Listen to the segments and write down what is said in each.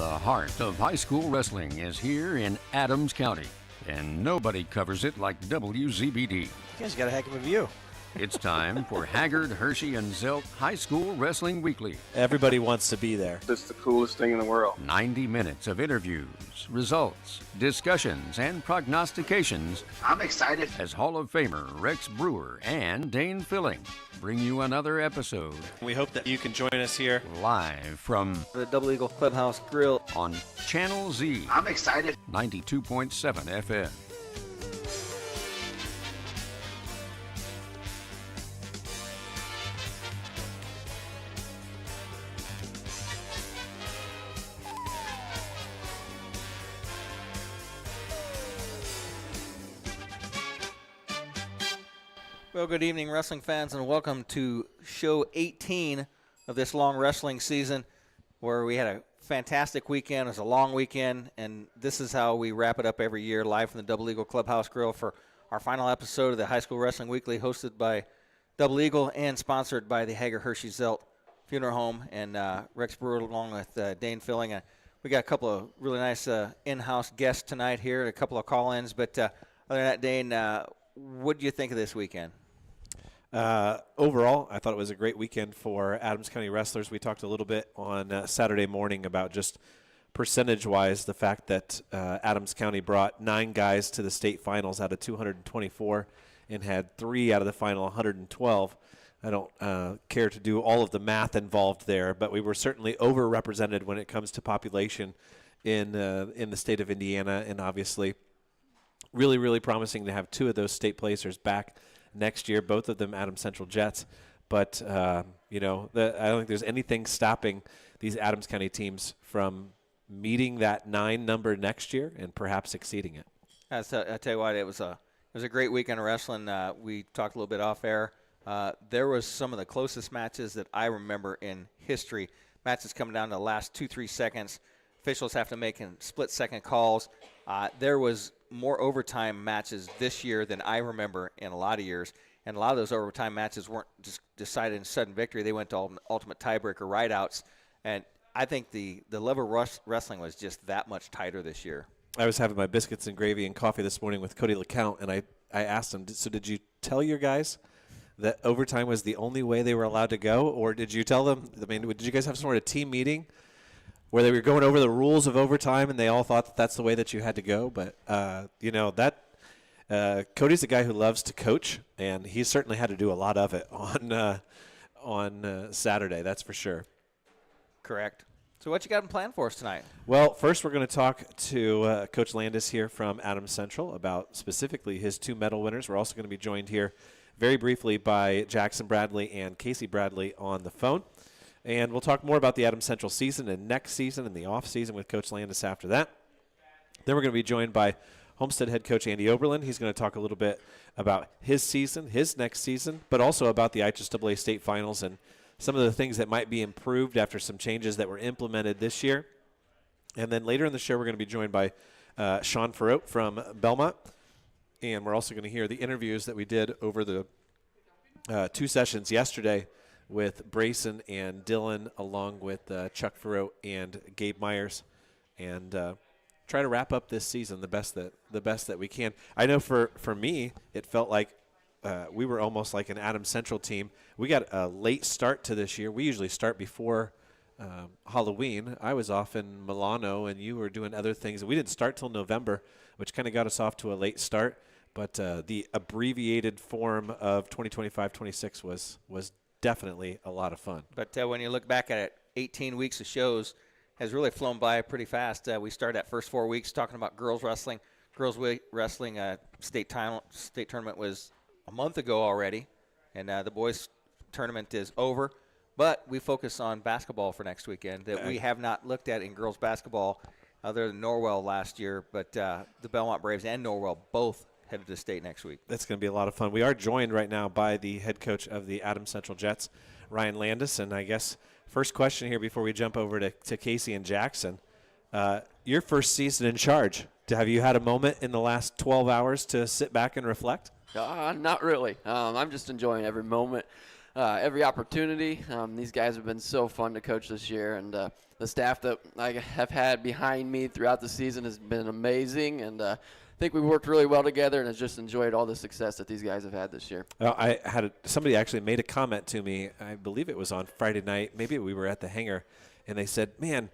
The heart of high school wrestling is here in Adams County, and nobody covers it like WZBD. You guys got a heck of a view. It's time for Haggard, Hirschy, and Zelt High School Wrestling Weekly. Everybody wants to be there. It's the coolest thing in the world. 90 minutes of interviews, results, discussions, and prognostications. I'm excited. As Hall of Famer Rex Brewer and Dane Filling bring you another episode. We hope that you can join us here Live from The Double Eagle Clubhouse Grille on Channel Z. I'm excited. 92.7 FM. Well, good evening, wrestling fans, and welcome to show 18 of this long wrestling season, where we had a fantastic weekend. It was a long weekend, and this is how we wrap it up every year, live from the Double Eagle Clubhouse Grille for our final episode of the High School Wrestling Weekly, hosted by Double Eagle and sponsored by the Haggard, Hirschy, Zelt Funeral Home, and Rex Brewer along with Dane Filling. We got a couple of really nice in-house guests tonight here, a couple of call-ins, but other than that, Dane, what do you think of this weekend? Overall, I thought it was a great weekend for Adams County wrestlers. We talked a little bit on Saturday morning about just percentage-wise the fact that Adams County brought 9 guys to the state finals out of 224 and had 3 out of the final 112. I don't care to do all of the math involved there, but we were certainly overrepresented when it comes to population in the state of Indiana, and obviously really, really promising to have 2 of those state placers back next year, both of them Adams Central Jets. But, I don't think there's anything stopping these Adams County teams from meeting that 9 number next year and perhaps exceeding it. I tell you what, it was a great weekend of wrestling. We talked a little bit off air. There was some of the closest matches that I remember in history. Matches coming down to the last 2-3 seconds. Officials have to make split-second calls. There was more overtime matches this year than I remember in a lot of years. And a lot of those overtime matches weren't just decided in sudden victory. They went to ultimate tiebreaker rideouts. And I think the level of wrestling was just that much tighter this year. I was having my biscuits and gravy and coffee this morning with Cody LeCount, and I asked him, so did you tell your guys that overtime was the only way they were allowed to go? Or did you tell them, did you guys have some sort of team meeting where they were going over the rules of overtime and they all thought that that's the way that you had to go? But, Cody's a guy who loves to coach, and he certainly had to do a lot of it on Saturday, that's for sure. Correct. So what you got in plan for us tonight? Well, first we're going to talk to Coach Landis here from Adams Central about specifically his 2 medal winners. We're also going to be joined here very briefly by Jackson Bradley and Casey Bradley on the phone. And we'll talk more about the Adams Central season and next season and the off season with Coach Landis after that. Then we're going to be joined by Homestead head coach Andy Oberlin. He's going to talk a little bit about his season, his next season, but also about the IHSAA state finals and some of the things that might be improved after some changes that were implemented this year. And then later in the show, we're going to be joined by Sean Farrote from Belmont. And we're also going to hear the interviews that we did over the 2 sessions yesterday with Brayson and Dylan, along with Chuck Farrote and Gabe Myers, and try to wrap up this season the best that we can. I know for me, it felt like we were almost like an Adams Central team. We got a late start to this year. We usually start before Halloween. I was off in Milano, and you were doing other things. We didn't start till November, which kind of got us off to a late start. But the abbreviated form of 2025-26 was definitely a lot of fun. But when you look back at it, 18 weeks of shows has really flown by pretty fast. We started that first 4 weeks talking about girls wrestling. Girls wrestling state tournament was a month ago already, and the boys tournament is over. But we focus on basketball for next weekend that we have not looked at in girls basketball other than Norwell last year. But the Belmont Braves and Norwell both headed to state next week. That's going to be a lot of fun. We are joined right now by the head coach of the Adams Central Jets, Ryan Landis. And I guess first question here before we jump over to Casey and Jackson. Your first season in charge. Have you had a moment in the last 12 hours to sit back and reflect? Not really. I'm just enjoying every moment. every opportunity. These guys have been so fun to coach this year, and the staff that I have had behind me throughout the season has been amazing, and I think we've worked really well together, and has just enjoyed all the success that these guys have had this year. Well, somebody actually made a comment to me. I believe it was on Friday night. Maybe we were at the hangar, and they said, "Man,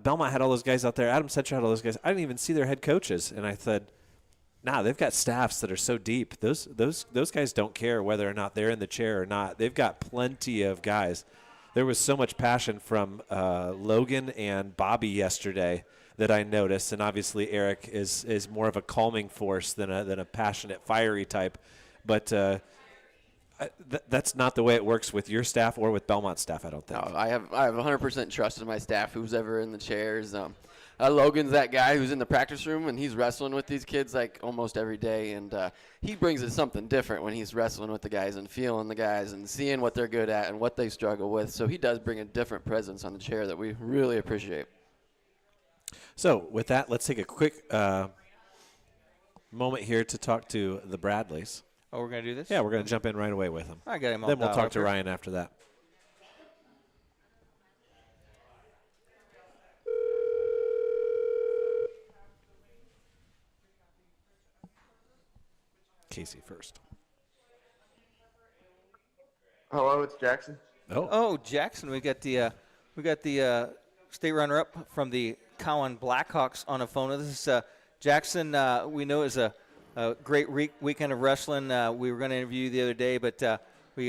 Belmont had all those guys out there. Adams Central had all those guys. I didn't even see their head coaches." And I said, "Nah, they've got staffs that are so deep. Those guys don't care whether or not they're in the chair or not. They've got plenty of guys." There was so much passion from Logan and Bobby yesterday that I noticed, and obviously Eric is more of a calming force than a passionate, fiery type. But that's not the way it works with your staff or with Belmont staff, I don't think. No, I have 100% trust in my staff, who's ever in the chairs. Logan's that guy who's in the practice room, and he's wrestling with these kids like almost every day, and he brings it something different when he's wrestling with the guys and feeling the guys and seeing what they're good at and what they struggle with. So he does bring a different presence on the chair that we really appreciate. So with that, let's take a quick moment here to talk to the Bradleys. Oh, we're going to do this? Yeah, we're going to jump in right away with them. I got him all Then we'll dialed talk up to here. Ryan after that. Casey first. Hello, it's Jackson. Oh, Jackson, we got the state runner-up from the Cowan Blackhawks on the phone. This is Jackson. We know is a great weekend of wrestling. We were going to interview you the other day, but we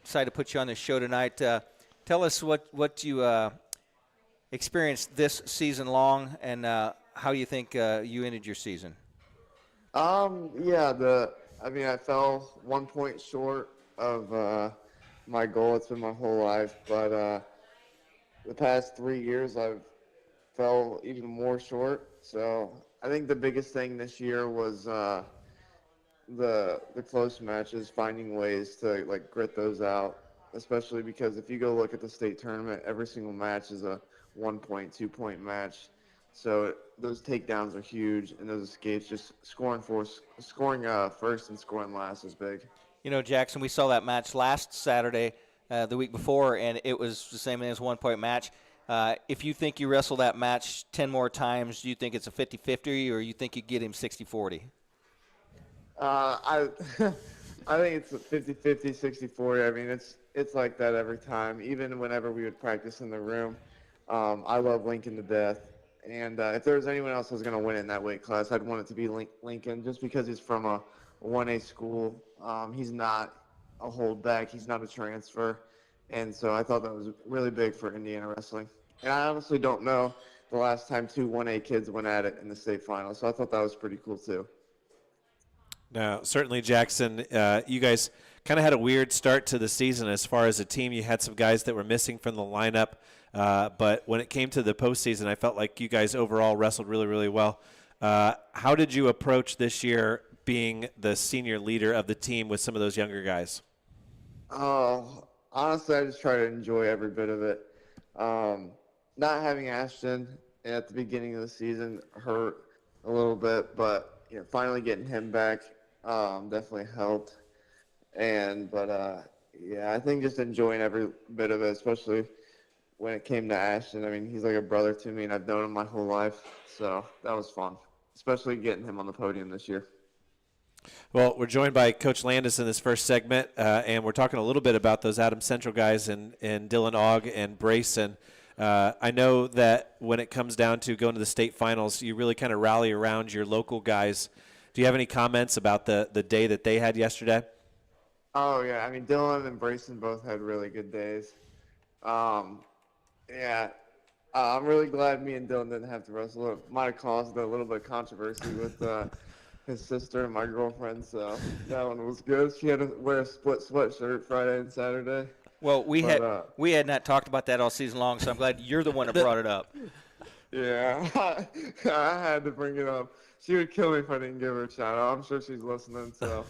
decided to put you on the show tonight. Tell us what you experienced this season long, and how you think you ended your season. I fell 1 point short of my goal. It's been my whole life, but the past 3 years I've fell even more short. So I think the biggest thing this year was the close matches, finding ways to grit those out, especially because if you go look at the state tournament, every single match is a 1 point, 2 point match. So those takedowns are huge, and those escapes, just scoring first and scoring last is big. You know, Jackson, we saw that match last Saturday, the week before, and it was the same as 1 point match. If you think you wrestle that match 10 more times, do you think it's a 50-50, or you think you get him 60-40? I think it's a 50-50, 60-40. I mean, it's like that every time. Even whenever we would practice in the room, I love Lincoln to death. And if there was anyone else who was going to win in that weight class, I'd want it to be Lincoln, just because he's from a 1A school. He's not a holdback. He's not a transfer. And so I thought that was really big for Indiana wrestling. And I honestly don't know the last time two 1A kids went at it in the state final. So I thought that was pretty cool, too. Now, certainly, Jackson, you guys kind of had a weird start to the season as far as a team. You had some guys that were missing from the lineup. But when it came to the postseason, I felt like you guys overall wrestled really, really well. How did you approach this year being the senior leader of the team with some of those younger guys? Oh, honestly, I just try to enjoy every bit of it. Not having Ashton at the beginning of the season hurt a little bit, but finally getting him back definitely helped. I think just enjoying every bit of it, especially when it came to Ashton. I mean, he's like a brother to me, and I've known him my whole life, so that was fun, especially getting him on the podium this year. Well, we're joined by Coach Landis in this first segment, and we're talking a little bit about those Adams Central guys and Dylan Ogg and Brayson. I know that when it comes down to going to the state finals, you really kind of rally around your local guys. Do you have any comments about the day that they had yesterday? Oh, yeah. I mean, Dylan and Brayson both had really good days. I'm really glad me and Dylan didn't have to wrestle. It might have caused a little bit of controversy with his sister and my girlfriend, so that one was good. She had to wear a split sweatshirt Friday and Saturday. Well, we had not talked about that all season long, so I'm glad you're the one that brought it up. Yeah, I had to bring it up. She would kill me if I didn't give her a shout out. I'm sure she's listening, so.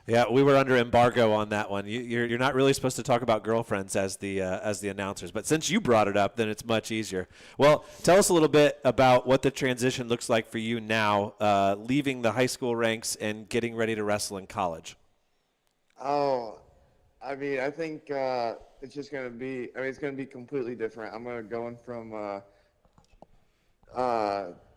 Yeah, we were under embargo on that one. You're not really supposed to talk about girlfriends as the announcers, but since you brought it up, then it's much easier. Well, tell us a little bit about what the transition looks like for you now, leaving the high school ranks and getting ready to wrestle in college. Oh, I mean, I think it's just going to be, I mean, it's going to be completely different. I'm going to go in from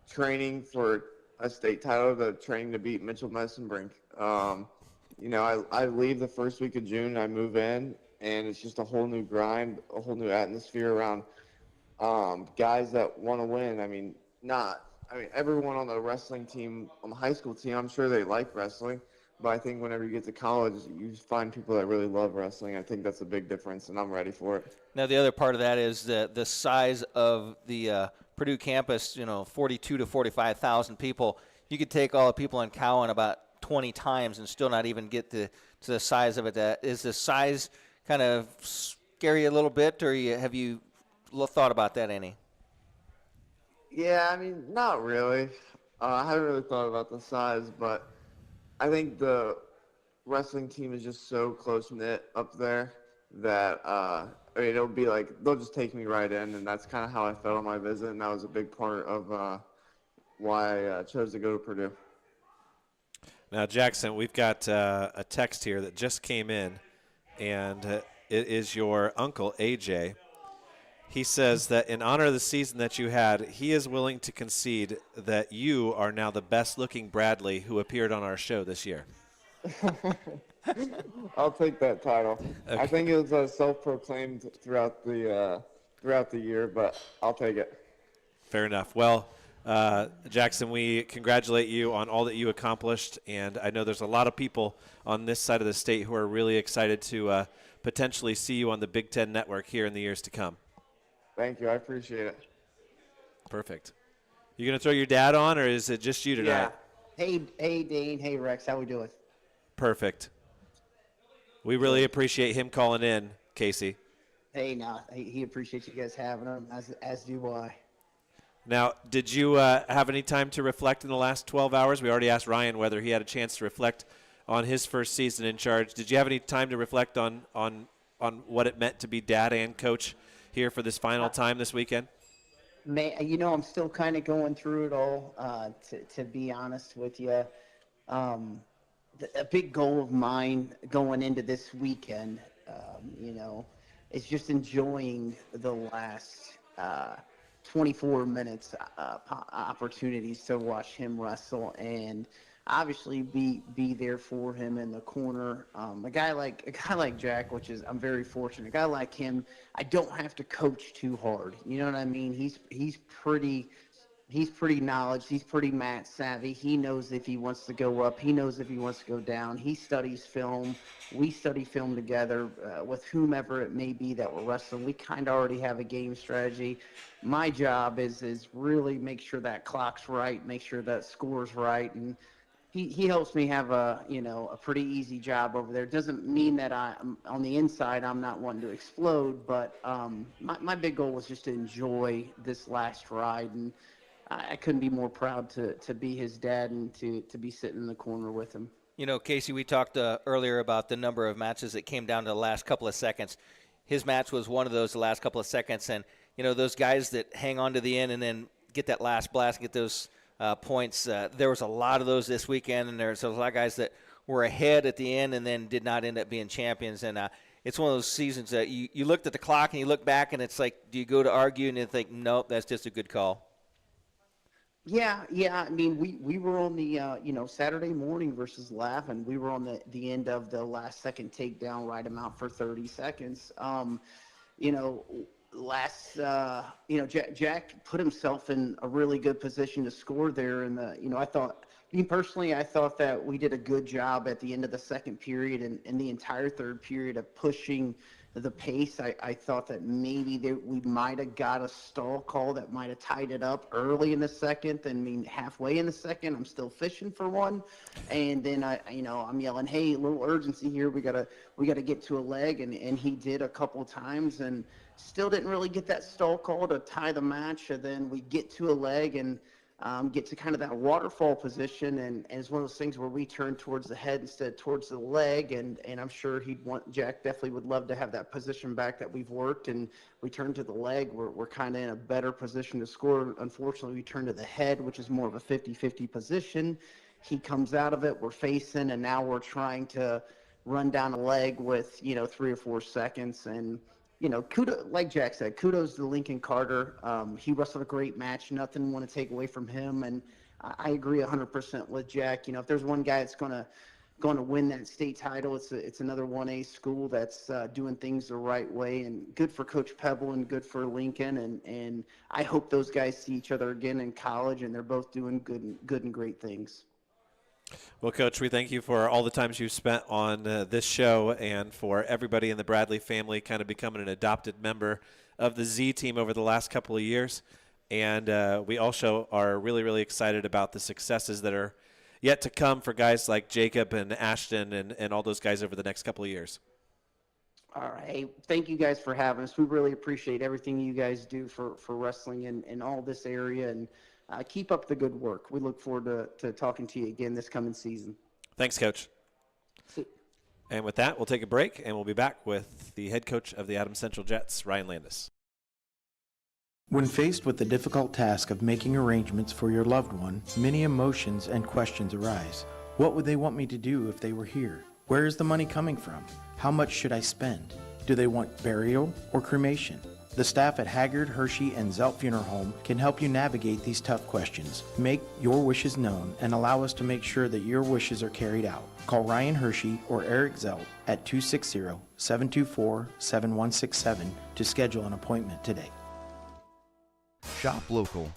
training for a state title to training to beat Mitchell Medicine Brink. You know, I leave the first week of June, I move in, and it's just a whole new grind, a whole new atmosphere around guys that want to win. I mean, everyone on the wrestling team, on the high school team, I'm sure they like wrestling. But I think whenever you get to college, you find people that really love wrestling. I think that's a big difference, and I'm ready for it. Now, the other part of that is the size of the Purdue campus, 42 to 45,000 people. You could take all the people in Cowan about 20 times and still not even get to the size of it. Is the size kind of scary a little bit, or have you thought about that any? Yeah, I mean, not really. I haven't really thought about the size, but I think the wrestling team is just so close-knit up there that, I mean, it'll be like they'll just take me right in, and that's kind of how I felt on my visit, and that was a big part of why I chose to go to Purdue. Now, Jackson, we've got a text here that just came in, and it is your uncle, AJ. He says that in honor of the season that you had, he is willing to concede that you are now the best-looking Bradley who appeared on our show this year. I'll take that title. Okay. I think it was self-proclaimed throughout the year, but I'll take it. Fair enough. Well, Jackson, we congratulate you on all that you accomplished, and I know there's a lot of people on this side of the state who are really excited to potentially see you on the Big Ten Network here in the years to come. Thank you. I appreciate it. Perfect. You going to throw your dad on, or is it just you tonight? Yeah. Hey, Dane. Hey, Rex. How we doing? Perfect. We really appreciate him calling in, Casey. Hey, he appreciates you guys having him, as do I. Now, did you have any time to reflect in the last 12 hours? We already asked Ryan whether he had a chance to reflect on his first season in charge. Did you have any time to reflect on what it meant to be dad and coach here for this final time this weekend? Man, I'm still kind of going through it all, to be honest with you. A big goal of mine going into this weekend, is just enjoying the last 24 minutes opportunities to watch him wrestle and obviously be there for him in the corner. A guy like Jack, which is I'm very fortunate. A guy like him, I don't have to coach too hard. You know what I mean? He's pretty knowledgeable. He's pretty mat savvy. He knows if he wants to go up. He knows if he wants to go down. He studies film. We study film together with whomever it may be that we're wrestling. We kind of already have a game strategy. My job is really make sure that clock's right, make sure that score's right, and he helps me have a pretty easy job over there. Doesn't mean that I'm on the inside I'm not wanting to explode, but my big goal was just to enjoy this last ride, and I couldn't be more proud to be his dad and to be sitting in the corner with him. Casey, we talked earlier about the number of matches that came down to the last couple of seconds. His match was one of those, the last couple of seconds, and those guys that hang on to the end and then get that last blast, get those points. There was a lot of those this weekend, and there's a lot of guys that were ahead at the end and then did not end up being champions. And it's one of those seasons that you looked at the clock and you look back, and it's like, do you go to argue and you think, nope, that's just a good call? Yeah. I mean, we were on the Saturday morning versus Lavin. We were on the end of the last second takedown, right amount for 30 seconds. Jack put himself in a really good position to score there. And I thought that we did a good job at the end of the second period and the entire third period of pushing the pace. I thought that maybe we might have got a stall call that might have tied it up early in the second. Halfway in the second, I'm still fishing for one. And then I'm yelling, hey, a little urgency here. We gotta get to a leg. And he did a couple times and still didn't really get that stall call to tie the match. And then we get to a leg and get to kind of that waterfall position, and it's one of those things where we turn towards the head instead of towards the leg, and I'm sure Jack definitely would love to have that position back that we've worked, and we turn to the leg. We're kind of in a better position to score. Unfortunately, we turn to the head, which is more of a 50-50 position. He comes out of it, we're facing, and now we're trying to run down a leg with, 3 or 4 seconds. And, like Jack said, kudos to Lincoln Carter. He wrestled a great match. Nothing want to take away from him. And I agree 100% with Jack. If there's one guy that's going to win that state title, it's another 1A school that's doing things the right way. And good for Coach Pebble and good for Lincoln. And I hope those guys see each other again in college, and they're both doing good and great things. Well, Coach, we thank you for all the times you've spent on this show and for everybody in the Bradley family kind of becoming an adopted member of the Z team over the last couple of years. And we also are really, really excited about the successes that are yet to come for guys like Jacob and Ashton and all those guys over the next couple of years. All right. Thank you guys for having us. We really appreciate everything you guys do for wrestling in all this area. And keep up the good work. We look forward to talking to you again this coming season. Thanks, Coach. And with that, we'll take a break, and we'll be back with the head coach of the Adams Central Jets, Ryan Landis. When faced with the difficult task of making arrangements for your loved one, many emotions and questions arise. What would they want me to do if they were here? Where is the money coming from? How much should I spend? Do they want burial or cremation? The staff at Haggard, Hirschy, and Zelt Funeral Home can help you navigate these tough questions. Make your wishes known and allow us to make sure that your wishes are carried out. Call Ryan Hirschy or Eric Zelt at 260-724-7167 to schedule an appointment today. Shop local.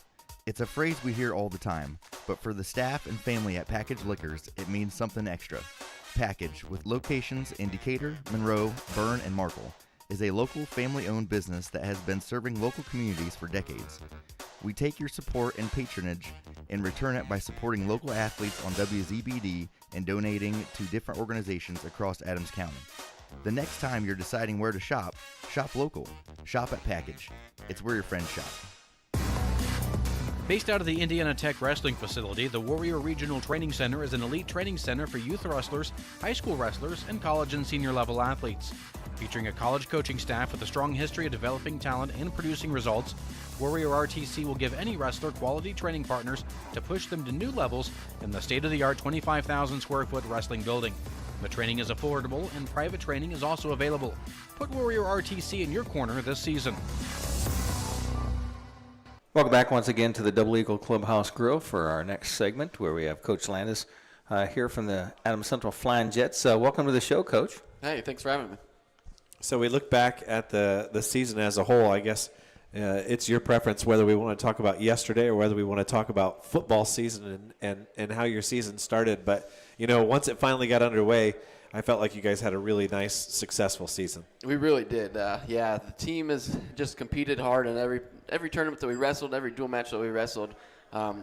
It's a phrase we hear all the time, but for the staff and family at Package Liquors, it means something extra. Package, with locations in Decatur, Monroe, Berne, and Markle, is a local family-owned business that has been serving local communities for decades. We take your support and patronage and return it by supporting local athletes on WZBD and donating to different organizations across Adams County. The next time you're deciding where to shop, shop local. Shop at Package. It's where your friends shop. Based out of the Indiana Tech Wrestling Facility, the Warrior Regional Training Center is an elite training center for youth wrestlers, high school wrestlers, and college and senior level athletes. Featuring a college coaching staff with a strong history of developing talent and producing results, Warrior RTC will give any wrestler quality training partners to push them to new levels in the state-of-the-art 25,000 square foot wrestling building. The training is affordable and private training is also available. Put Warrior RTC in your corner this season. Welcome back once again to the Double Eagle Clubhouse Grille for our next segment where we have Coach Landis here from the Adams Central Flying Jets. Welcome to the show, Coach. Hey, thanks for having me. So we look back at the season as a whole. I guess it's your preference whether we want to talk about yesterday or whether we want to talk about football season and how your season started. But, once it finally got underway, I felt like you guys had a really nice, successful season. We really did. The team has just competed hard in every tournament that we wrestled, every dual match that we wrestled.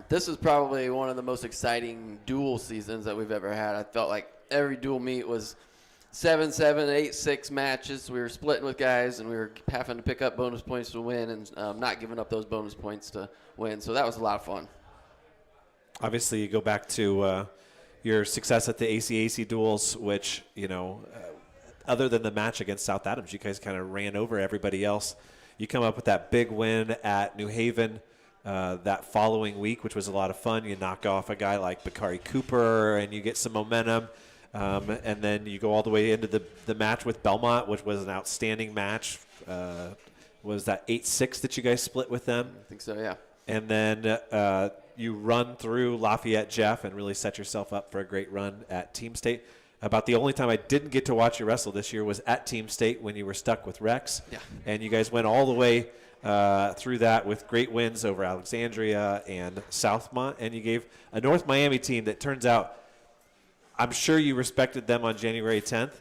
This is probably one of the most exciting dual seasons that we've ever had. I felt like every dual meet was 7-7, 8-6 matches. We were splitting with guys, and we were having to pick up bonus points to win and not giving up those bonus points to win. So that was a lot of fun. Obviously, you go back to your success at the ACAC duels, which, other than the match against South Adams, you guys kind of ran over everybody else. You come up with that big win at New Haven that following week, which was a lot of fun. You knock off a guy like Bakari Cooper, and you get some momentum. And then you go all the way into the match with Belmont, which was an outstanding match. Was that 8-6 that you guys split with them? I think so, yeah. And then you run through Lafayette Jeff and really set yourself up for a great run at Team State. About the only time I didn't get to watch you wrestle this year was at Team State when you were stuck with Rex. Yeah. And you guys went all the way through that with great wins over Alexandria and Southmont. And you gave a North Miami team that turns out, I'm sure you respected them on January 10th,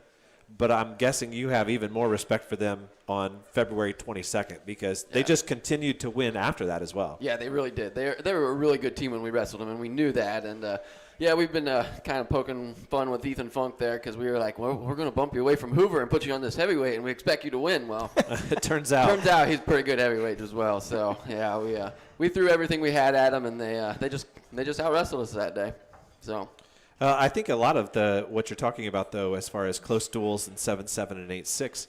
but I'm guessing you have even more respect for them on February 22nd because they just continued to win after that as well. Yeah, they really did. They were a really good team when we wrestled them, and we knew that. And, we've been kind of poking fun with Ethan Funk there because we were like, well, we're going to bump you away from Hoover and put you on this heavyweight, and we expect you to win. Well, it turns out he's pretty good heavyweight as well. So, we threw everything we had at them, and they just out-wrestled us that day. So. I think a lot of what you're talking about, though, as far as close duels in 7-7 and 8-6,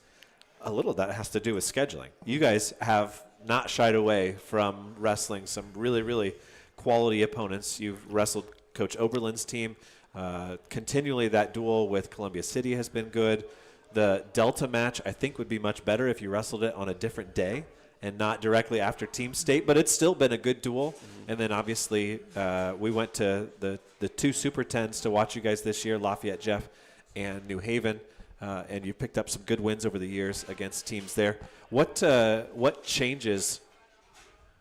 a little of that has to do with scheduling. You guys have not shied away from wrestling some really, really quality opponents. You've wrestled Coach Oberlin's team. Continually, that duel with Columbia City has been good. The Delta match, I think, would be much better if you wrestled it on a different day and not directly after Team State, but it's still been a good duel. Mm-hmm. And then, obviously, we went to the 2 Super 10s to watch you guys this year, Lafayette Jeff and New Haven, and you picked up some good wins over the years against teams there. What changes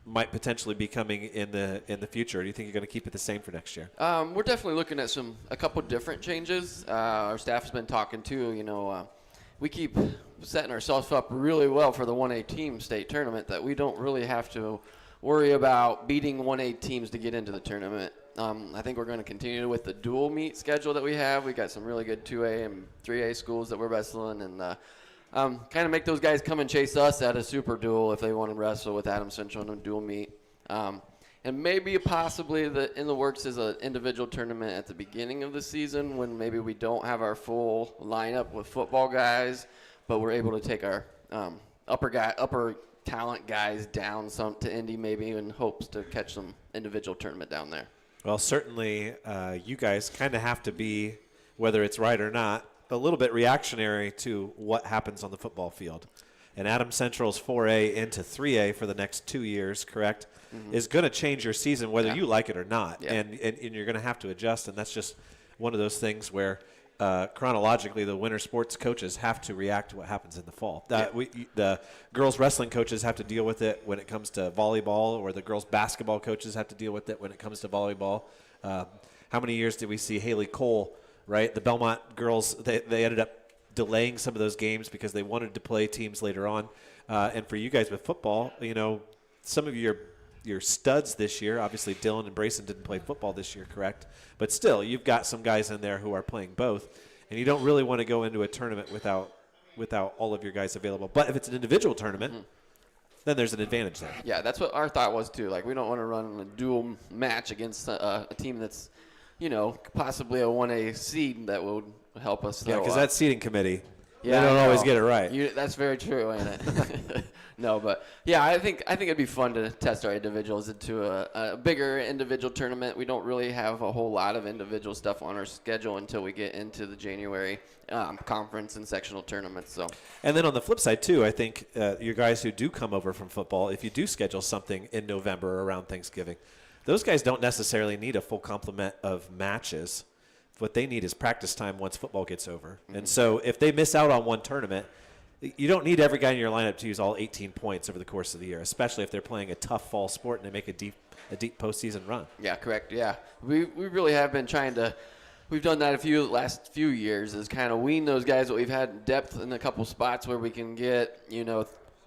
might potentially be coming in the future? Do you think you're going to keep it the same for next year? We're definitely looking at a couple different changes. Our staff has been talking too. We keep setting ourselves up really well for the 1A team state tournament that we don't really have to worry about beating 1A teams to get into the tournament. I think we're going to continue with the dual meet schedule that we have. We got some really good 2A and 3A schools that we're wrestling, and kind of make those guys come and chase us at a super duel if they want to wrestle with Adams Central in a dual meet. And maybe possibly in the works is an individual tournament at the beginning of the season when maybe we don't have our full lineup with football guys, but we're able to take our upper talent guys down some to Indy maybe in hopes to catch some individual tournament down there. Well, certainly you guys kind of have to be, whether it's right or not, a little bit reactionary to what happens on the football field. And Adams Central's 4A into 3A for the next 2 years, correct, is going to change your season whether you like it or not. Yeah. And you're going to have to adjust, and that's just one of those things where chronologically the winter sports coaches have to react to what happens in the fall. The girls wrestling coaches have to deal with it when it comes to volleyball, or the girls basketball coaches have to deal with it when it comes to volleyball. How many years did we see Haley Cole, right? The Belmont girls, they ended up delaying some of those games because they wanted to play teams later on. And for you guys with football, some of your studs this year, obviously Dylan and Brayson didn't play football this year, correct? But still, you've got some guys in there who are playing both, and you don't really want to go into a tournament without all of your guys available. But if it's an individual tournament, then there's an advantage there. Yeah, that's what our thought was too. Like, we don't want to run a dual match against a team that's, possibly a 1A seed that would help us. Yeah, because that seating committee, they don't always get it right. That's very true, ain't it? No, but yeah, I think it'd be fun to test our individuals into a bigger individual tournament. We don't really have a whole lot of individual stuff on our schedule until we get into the January conference and sectional tournaments. So, and then on the flip side too, I think your guys who do come over from football, if you do schedule something in November around Thanksgiving, those guys don't necessarily need a full complement of matches. What they need is practice time once football gets over. Mm-hmm. And so if they miss out on one tournament, you don't need every guy in your lineup to use all 18 points over the course of the year, especially if they're playing a tough fall sport and they make a deep postseason run. Yeah, correct. Yeah, we really have been trying to. We've done that last few years, is kind of wean those guys that we've had depth in a couple spots where we can get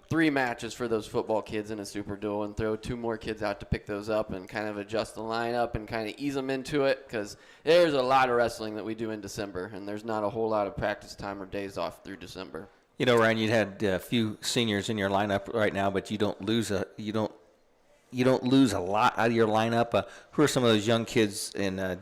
3 matches for those football kids in a super duel and throw 2 more kids out to pick those up and kind of adjust the lineup and kind of ease them into it, because there's a lot of wrestling that we do in December, and there's not a whole lot of practice time or days off through December. Ryan, you had a few seniors in your lineup right now, but you don't lose a lot out of your lineup. Who are some of those young kids in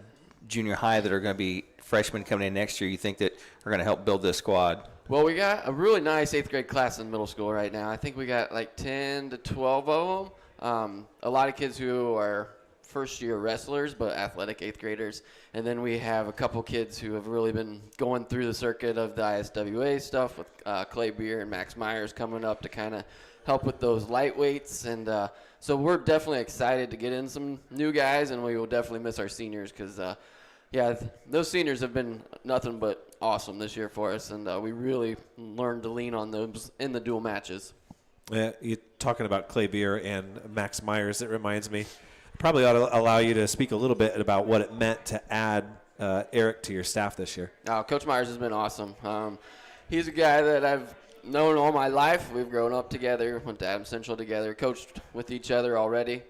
junior high that are going to be freshmen coming in next year you think that are going to help build this squad? Well, we got a really nice 8th grade class in middle school right now. I think we got like 10 to 12 of them. A lot of kids who are first-year wrestlers but athletic 8th graders. And then we have a couple kids who have really been going through the circuit of the ISWA stuff with Clay Beer and Max Myers coming up to kind of help with those lightweights. And so we're definitely excited to get in some new guys, and we will definitely miss our seniors because those seniors have been nothing but awesome this year for us, and we really learned to lean on those in the dual matches. You're talking about Clay Beer and Max Myers. It reminds me, probably ought to allow you to speak a little bit about what it meant to add Eric to your staff this year. Coach Myers has been awesome. He's a guy that I've known all my life. We've grown up together, went to Adams Central together, coached with each other already.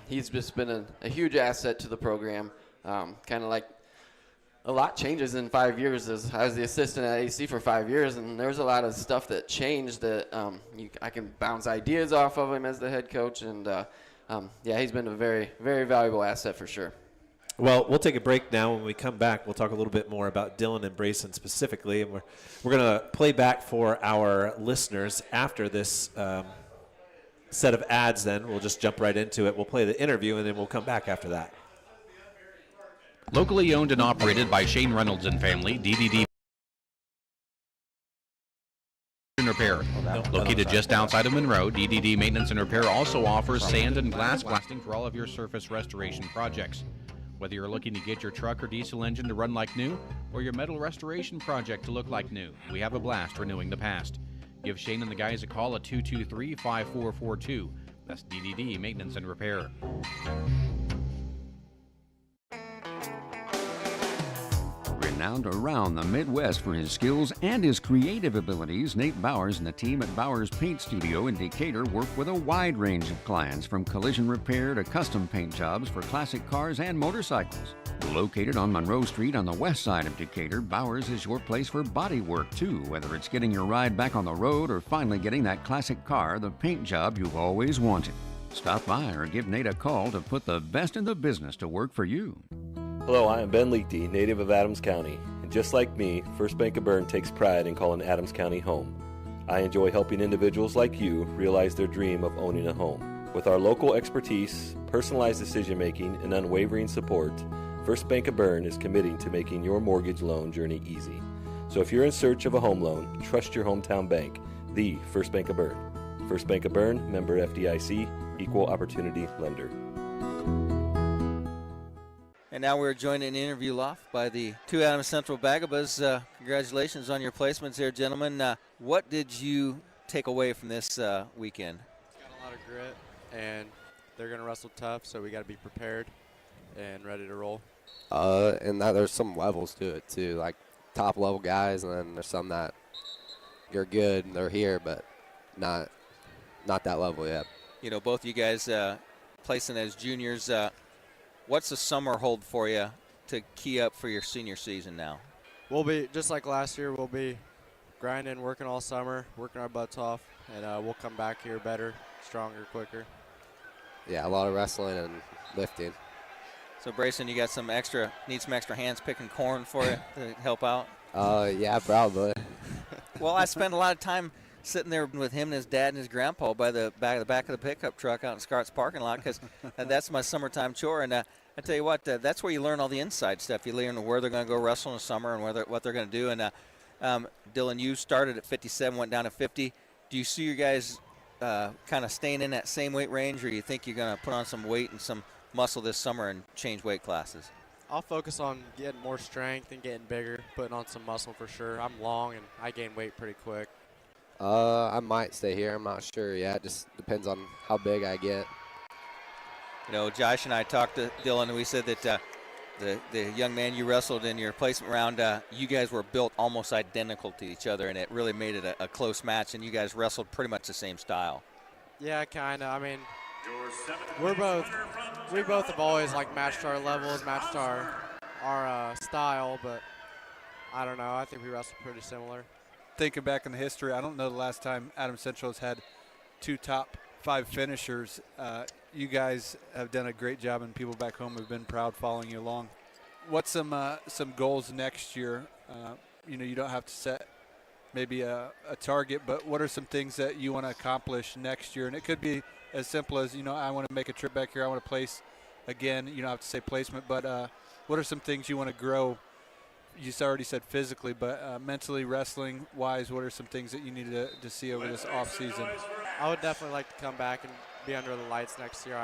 He's just been a huge asset to the program. Kind of like a lot changes in 5 years. I was the assistant at AC for 5 years, and there's a lot of stuff that changed that I can bounce ideas off of him as the head coach, and he's been a very, very valuable asset for sure. Well, we'll take a break now. When we come back, we'll talk a little bit more about Dylan and Brayson specifically, and we're going to play back for our listeners after this set of ads. Then we'll just jump right into it. We'll play the interview, and then we'll come back after that. Locally owned and operated by Shane Reynolds and family, DDD and Repair. Located just outside of Monroe, DDD Maintenance and Repair also offers sand and glass blasting for all of your surface restoration projects. Whether you're looking to get your truck or diesel engine to run like new, or your metal restoration project to look like new, we have a blast renewing the past. Give Shane and the guys a call at 223-5442. That's DDD Maintenance and Repair. Renowned around the Midwest for his skills and his creative abilities, Nate Bowers and the team at Bowers Paint Studio in Decatur work with a wide range of clients, from collision repair to custom paint jobs for classic cars and motorcycles. Located on Monroe Street on the west side of Decatur, Bowers is your place for body work too, whether it's getting your ride back on the road or finally getting that classic car, the paint job you've always wanted. Stop by or give Nate a call to put the best in the business to work for you. Hello, I am Ben Leakty, native of Adams County, and just like me, First Bank of Bern takes pride in calling Adams County home. I enjoy helping individuals like you realize their dream of owning a home. With our local expertise, personalized decision-making, and unwavering support, First Bank of Bern is committing to making your mortgage loan journey easy. So if you're in search of a home loan, trust your hometown bank, the First Bank of Bern. First Bank of Bern, member FDIC, equal opportunity lender. And now we're joined in the interview loft by the two Adams Central Bagabas. Congratulations on your placements here, gentlemen. What did you take away from this weekend? Got a lot of grit, and they're going to wrestle tough, so we got to be prepared and ready to roll. And there's some levels to it, too, like top level guys, and then there's some that are good and they're here, but not that level yet. You know, both you guys placing as juniors. What's the summer hold for you to key up for your senior season now? We'll be, just like last year, we'll be grinding, working all summer, working our butts off, and we'll come back here better, stronger, quicker. Yeah, a lot of wrestling and lifting. So, Brayson, you got need some extra hands picking corn for you to help out? Yeah, probably. Well, I spent a lot of time sitting there with him and his dad and his grandpa by the back of the pickup truck out in Scart's parking lot, because that's my summertime chore. And I tell you what, that's where you learn all the inside stuff. You learn where they're going to go wrestle in the summer and what they're going to do. And Dylan, you started at 57, went down to 50. Do you see you guys kind of staying in that same weight range, or do you think you're going to put on some weight and some muscle this summer and change weight classes? I'll focus on getting more strength and getting bigger, putting on some muscle for sure. I'm long, and I gain weight pretty quick. I might stay here. I'm not sure yet. It just depends on how big I get. You know, Josh and I talked to Dylan, and we said that the young man you wrestled in your placement round, you guys were built almost identical to each other, and it really made it a close match, and you guys wrestled pretty much the same style. Yeah, kind of. I mean, we both have always matched our levels, matched our style, but I don't know. I think we wrestled pretty similar. Thinking back in the history, I don't know the last time Adams Central has had two top 5 finishers. You guys have done a great job, and people back home have been proud following you along. What's some goals next year? You don't have to set maybe a target, but what are some things that you want to accomplish next year? And it could be as simple as, I want to make a trip back here. I want to place again. You don't have to say placement, but what are some things you want to grow? You already said physically, but mentally, wrestling-wise, what are some things that you need to see over this off-season? I would definitely like to come back and be under the lights next year.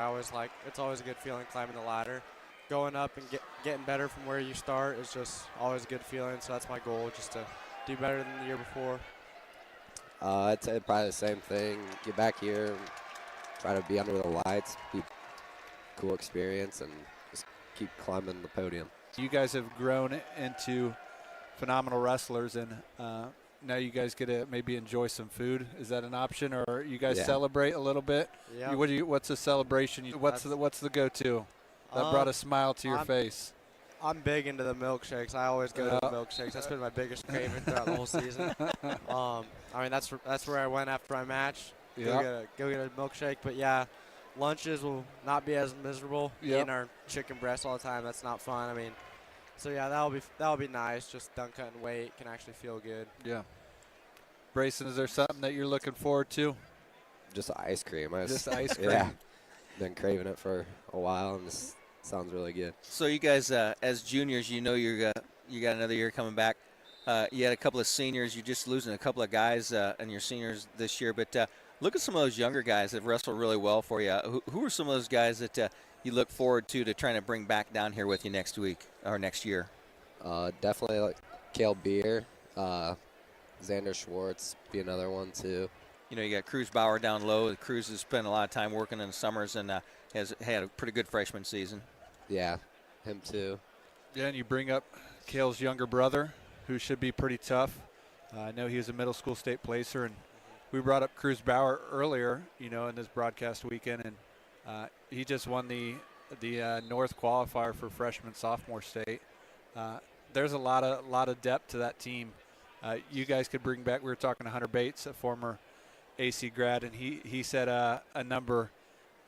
It's always a good feeling climbing the ladder. Going up and getting better from where you start is just always a good feeling, so that's my goal, just to do better than the year before. I'd say probably the same thing. Get back here and try to be under the lights, be cool experience, and just keep climbing the podium. You guys have grown into phenomenal wrestlers, and now you guys get to maybe enjoy some food. Is that an option, or you guys celebrate a little bit? Yeah. What's the celebration? What's the go-to that brought a smile to your face? I'm big into the milkshakes. I always go to the milkshakes. That's been my biggest craving throughout the whole season. That's where I went after my match. Go get a milkshake. But yeah, lunches will not be as miserable. Eating our chicken breast all the time, that's not fun. So yeah, that'll be nice. Just done cutting weight, can actually feel good. Yeah. Brayson, is there something that you're looking forward to? Just ice cream. Just ice cream. Yeah. Been craving it for a while, and just sounds really good. So you guys, as juniors, you got another year coming back. You had a couple of seniors. You're just losing a couple of guys and your seniors this year. But look at some of those younger guys that wrestled really well for you. Who are some of those guys that you look forward to trying to bring back down here with you next week or next year? Definitely like Cale Beer, Xander Schwartz be another one too. You got Cruz Bauer down low. Cruz has spent a lot of time working in the summers and has had a pretty good freshman season. Yeah, him too. Yeah, and you bring up Cale's younger brother, who should be pretty tough. I know he was a middle school state placer, and we brought up Cruz Bauer earlier, in this broadcast weekend, and he just won the North qualifier for freshman sophomore state. There's a lot of depth to that team. You guys could bring back. We were talking to Hunter Bates, a former AC grad, and he said a number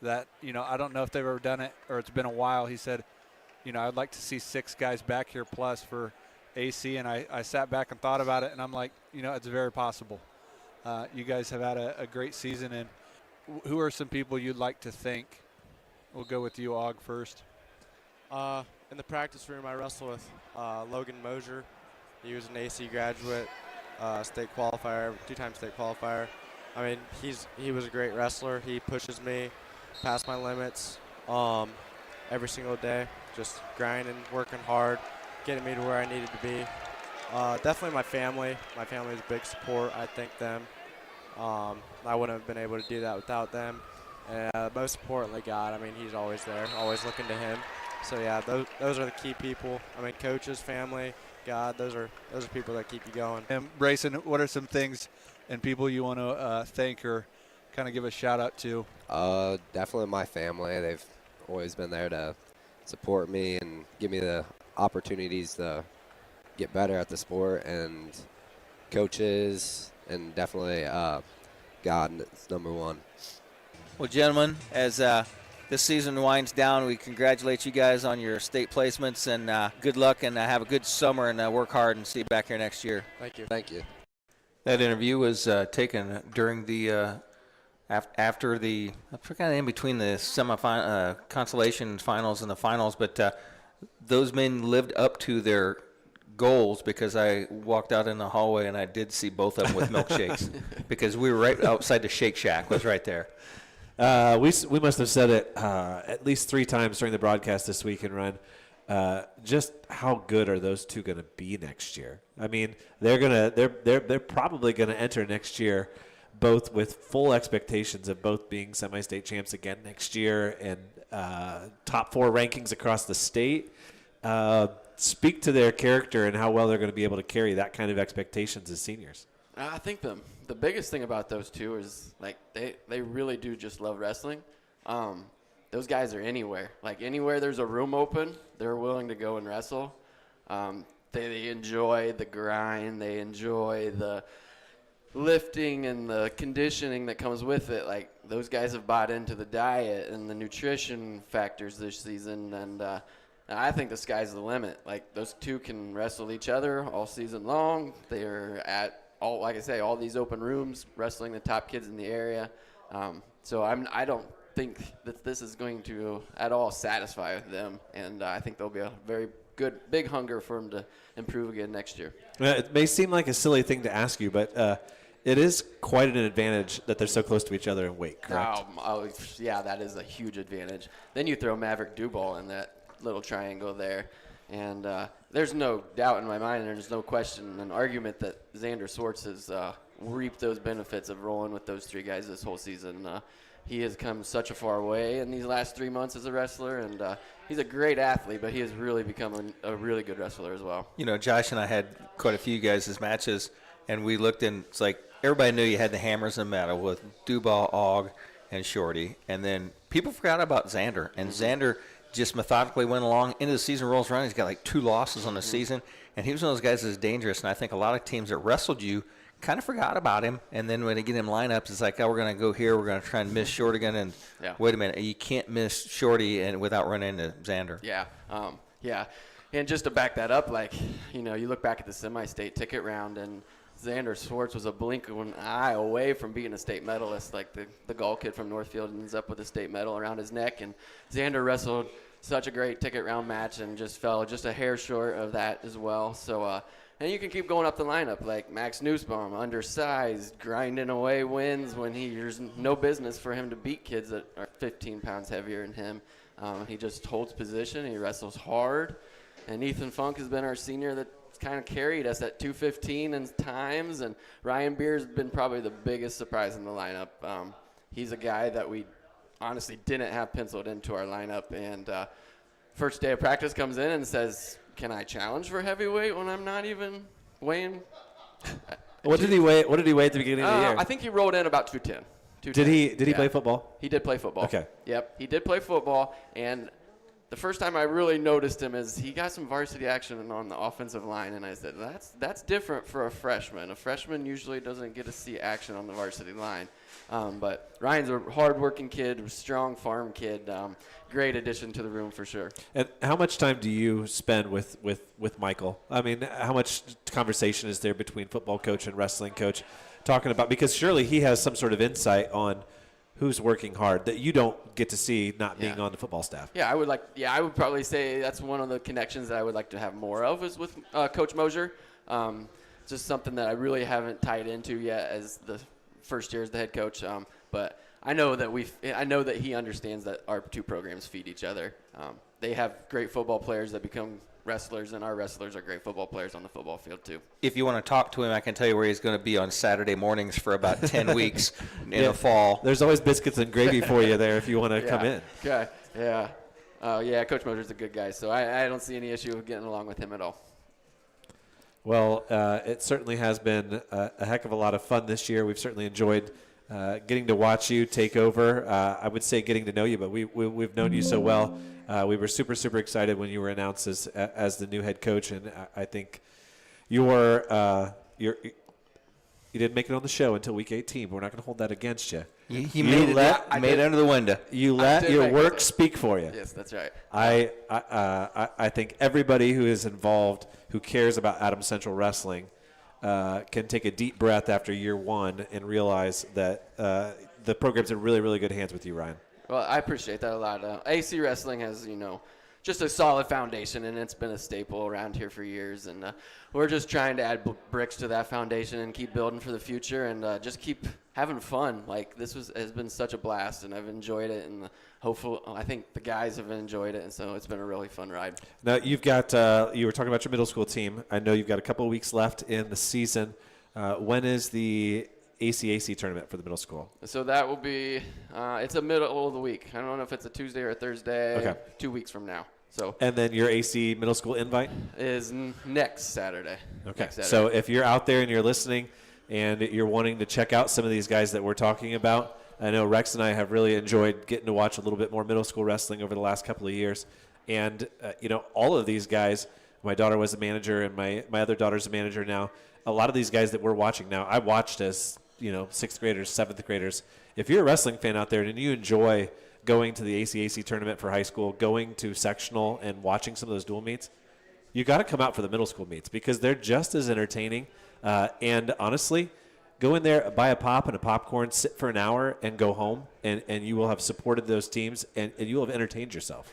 that I don't know if they've ever done it or it's been a while. He said, I'd like to see 6 guys back here plus for AC, and I sat back and thought about it, and I'm like, it's very possible. You guys have had a great season, and who are some people you'd like to thank? We'll go with you, Og, first. In the practice room, I wrestle with Logan Mosier. He was an AC graduate, state qualifier, 2-time state qualifier. I mean, he was a great wrestler. He pushes me past my limits every single day, just grinding, working hard, getting me to where I needed to be. Definitely my family. My family is a big support. I thank them. I wouldn't have been able to do that without them. And most importantly, God. I mean, he's always there, always looking to him. So, yeah, those are the key people. I mean, coaches, family, God, those are people that keep you going. And Brayson, what are some things and people you want to thank or kind of give a shout-out to? Definitely my family. They've always been there to support me and give me the opportunities to get better at the sport, and coaches, and definitely God is number one. Well, gentlemen, as this season winds down, we congratulate you guys on your state placements, and good luck, and have a good summer, and work hard, and see you back here next year. Thank you. Thank you. That interview was taken during the after the kind of in between the semifinal consolation finals and the finals, but those men lived up to their goals, because I walked out in the hallway and I did see both of them with milkshakes because we were right outside the Shake Shack was right there. We must have said it at least 3 times during the broadcast this week and Run. Just how good are those two going to be next year? I mean, they're probably going to enter next year both with full expectations of both being semi-state champs again next year and top 4 rankings across the state. Speak to their character and how well they're going to be able to carry that kind of expectations as seniors. I think the biggest thing about those two is, like, they really do just love wrestling. Those guys are anywhere. Like, anywhere there's a room open, they're willing to go and wrestle. They enjoy the grind. They enjoy the lifting and the conditioning that comes with it. Like, those guys have bought into the diet and the nutrition factors this season, and I think the sky's the limit. Like, those two can wrestle each other all season long. They're at all these open rooms, wrestling the top kids in the area. So I don't think that this is going to at all satisfy them, and I think there'll be a very good big hunger for them to improve again next year. It may seem like a silly thing to ask you, but it is quite an advantage that they're so close to each other in weight, correct? Yeah, that is a huge advantage. Then you throw Maverick Dubal in that little triangle there, and there's no doubt in my mind, there's no question, an argument that Xander Swartz has reaped those benefits of rolling with those 3 guys this whole season. He has come such a far way in these last 3 months as a wrestler, and he's a great athlete, but he has really become a really good wrestler as well. Josh and I had quite a few guys as matches, and we looked, and it's like everybody knew you had the hammers in the metal with Dubal, Og, and Shorty, and then people forgot about Xander, and Xander just methodically went along into the season, rolls around. He's got like 2 losses on the season, and he was one of those guys that's dangerous, and I think a lot of teams that wrestled you kind of forgot about him, and then when they get him lineups, it's like, oh, we're going to go here, we're going to try and miss Short again, and wait a minute, you can't miss Shorty and without running into Xander. Yeah, and just to back that up, like, you look back at the semi-state ticket round, and Xander Swartz was a blink of an eye away from being a state medalist. Like, the Gall kid from Northfield ends up with a state medal around his neck, and Xander wrestled such a great ticket round match and just fell just a hair short of that as well. So, and you can keep going up the lineup, like Max Nussbaum, undersized, grinding away wins when there's no business for him to beat kids that are 15 pounds heavier than him. He just holds position. He wrestles hard. And Ethan Funk has been our senior that's kind of carried us at 215 in times. And Ryan Beer's been probably the biggest surprise in the lineup. He's a guy that we honestly didn't have penciled into our lineup. And first day of practice comes in and says, can I challenge for heavyweight when I'm not even weighing? What did he weigh at the beginning of the year? I think he rolled in about 210. Did he play football? He did play football. Okay. Yep, he did play football. And the first time I really noticed him is he got some varsity action on the offensive line, and I said, that's different for a freshman. A freshman usually doesn't get to see action on the varsity line. But Ryan's a hard-working kid, a strong farm kid, great addition to the room for sure. And how much time do you spend with Michael? I mean, how much conversation is there between football coach and wrestling coach talking about, because surely he has some sort of insight on who's working hard that you don't get to see not being on the football staff. Yeah, I would probably say that's one of the connections that I would like to have more of is with Coach Mosier. Just something that I really haven't tied into yet as the first year as the head coach. But I know that he understands that our two programs feed each other. They have great football players that become wrestlers, and our wrestlers are great football players on the football field too. If you want to talk to him, I can tell you where he's going to be on Saturday mornings for about 10 weeks in the fall. There's always biscuits and gravy for you there if you want to come in. Okay. Yeah. Coach Mosier's a good guy, so I don't see any issue with getting along with him at all. Well, it certainly has been a heck of a lot of fun this year. We've certainly enjoyed getting to watch you take over. I would say getting to know you, but we've known you so well. We were super, super excited when you were announced as the new head coach, and I think you didn't make it on the show until week 18, but we're not going to hold that against you. You made it under the window. You let your work speak for you. Yes, that's right. I think everybody who is involved, who cares about Adams Central Wrestling, can take a deep breath after year one and realize that the program's in really, really good hands with you, Ryan. Well, I appreciate that a lot. AC Wrestling has, just a solid foundation, and it's been a staple around here for years. And we're just trying to add bricks to that foundation and keep building for the future and just keep having fun. Like, this has been such a blast, and I've enjoyed it. And I think the guys have enjoyed it, and so it's been a really fun ride. Now, you've got you were talking about your middle school team. I know you've got a couple of weeks left in the season. When is the ACAC tournament for the middle school? So that will be it's a middle of the week. I don't know if it's a Tuesday or a Thursday. Okay. 2 weeks from now. So. And then your AC middle school invite is next Saturday. Okay. Next Saturday. So if you're out there and you're listening and you're wanting to check out some of these guys that we're talking about, I know Rex and I have really enjoyed getting to watch a little bit more middle school wrestling over the last couple of years. And all of these guys, my daughter was a manager and my other daughter's a manager now. A lot of these guys that we're watching now, I watched as sixth graders, seventh graders. If you're a wrestling fan out there and you enjoy going to the ACAC tournament for high school, going to sectional and watching some of those dual meets, you got to come out for the middle school meets because they're just as entertaining. And honestly, go in there, buy a pop and a popcorn, sit for an hour, and go home, and you will have supported those teams, and you will have entertained yourself.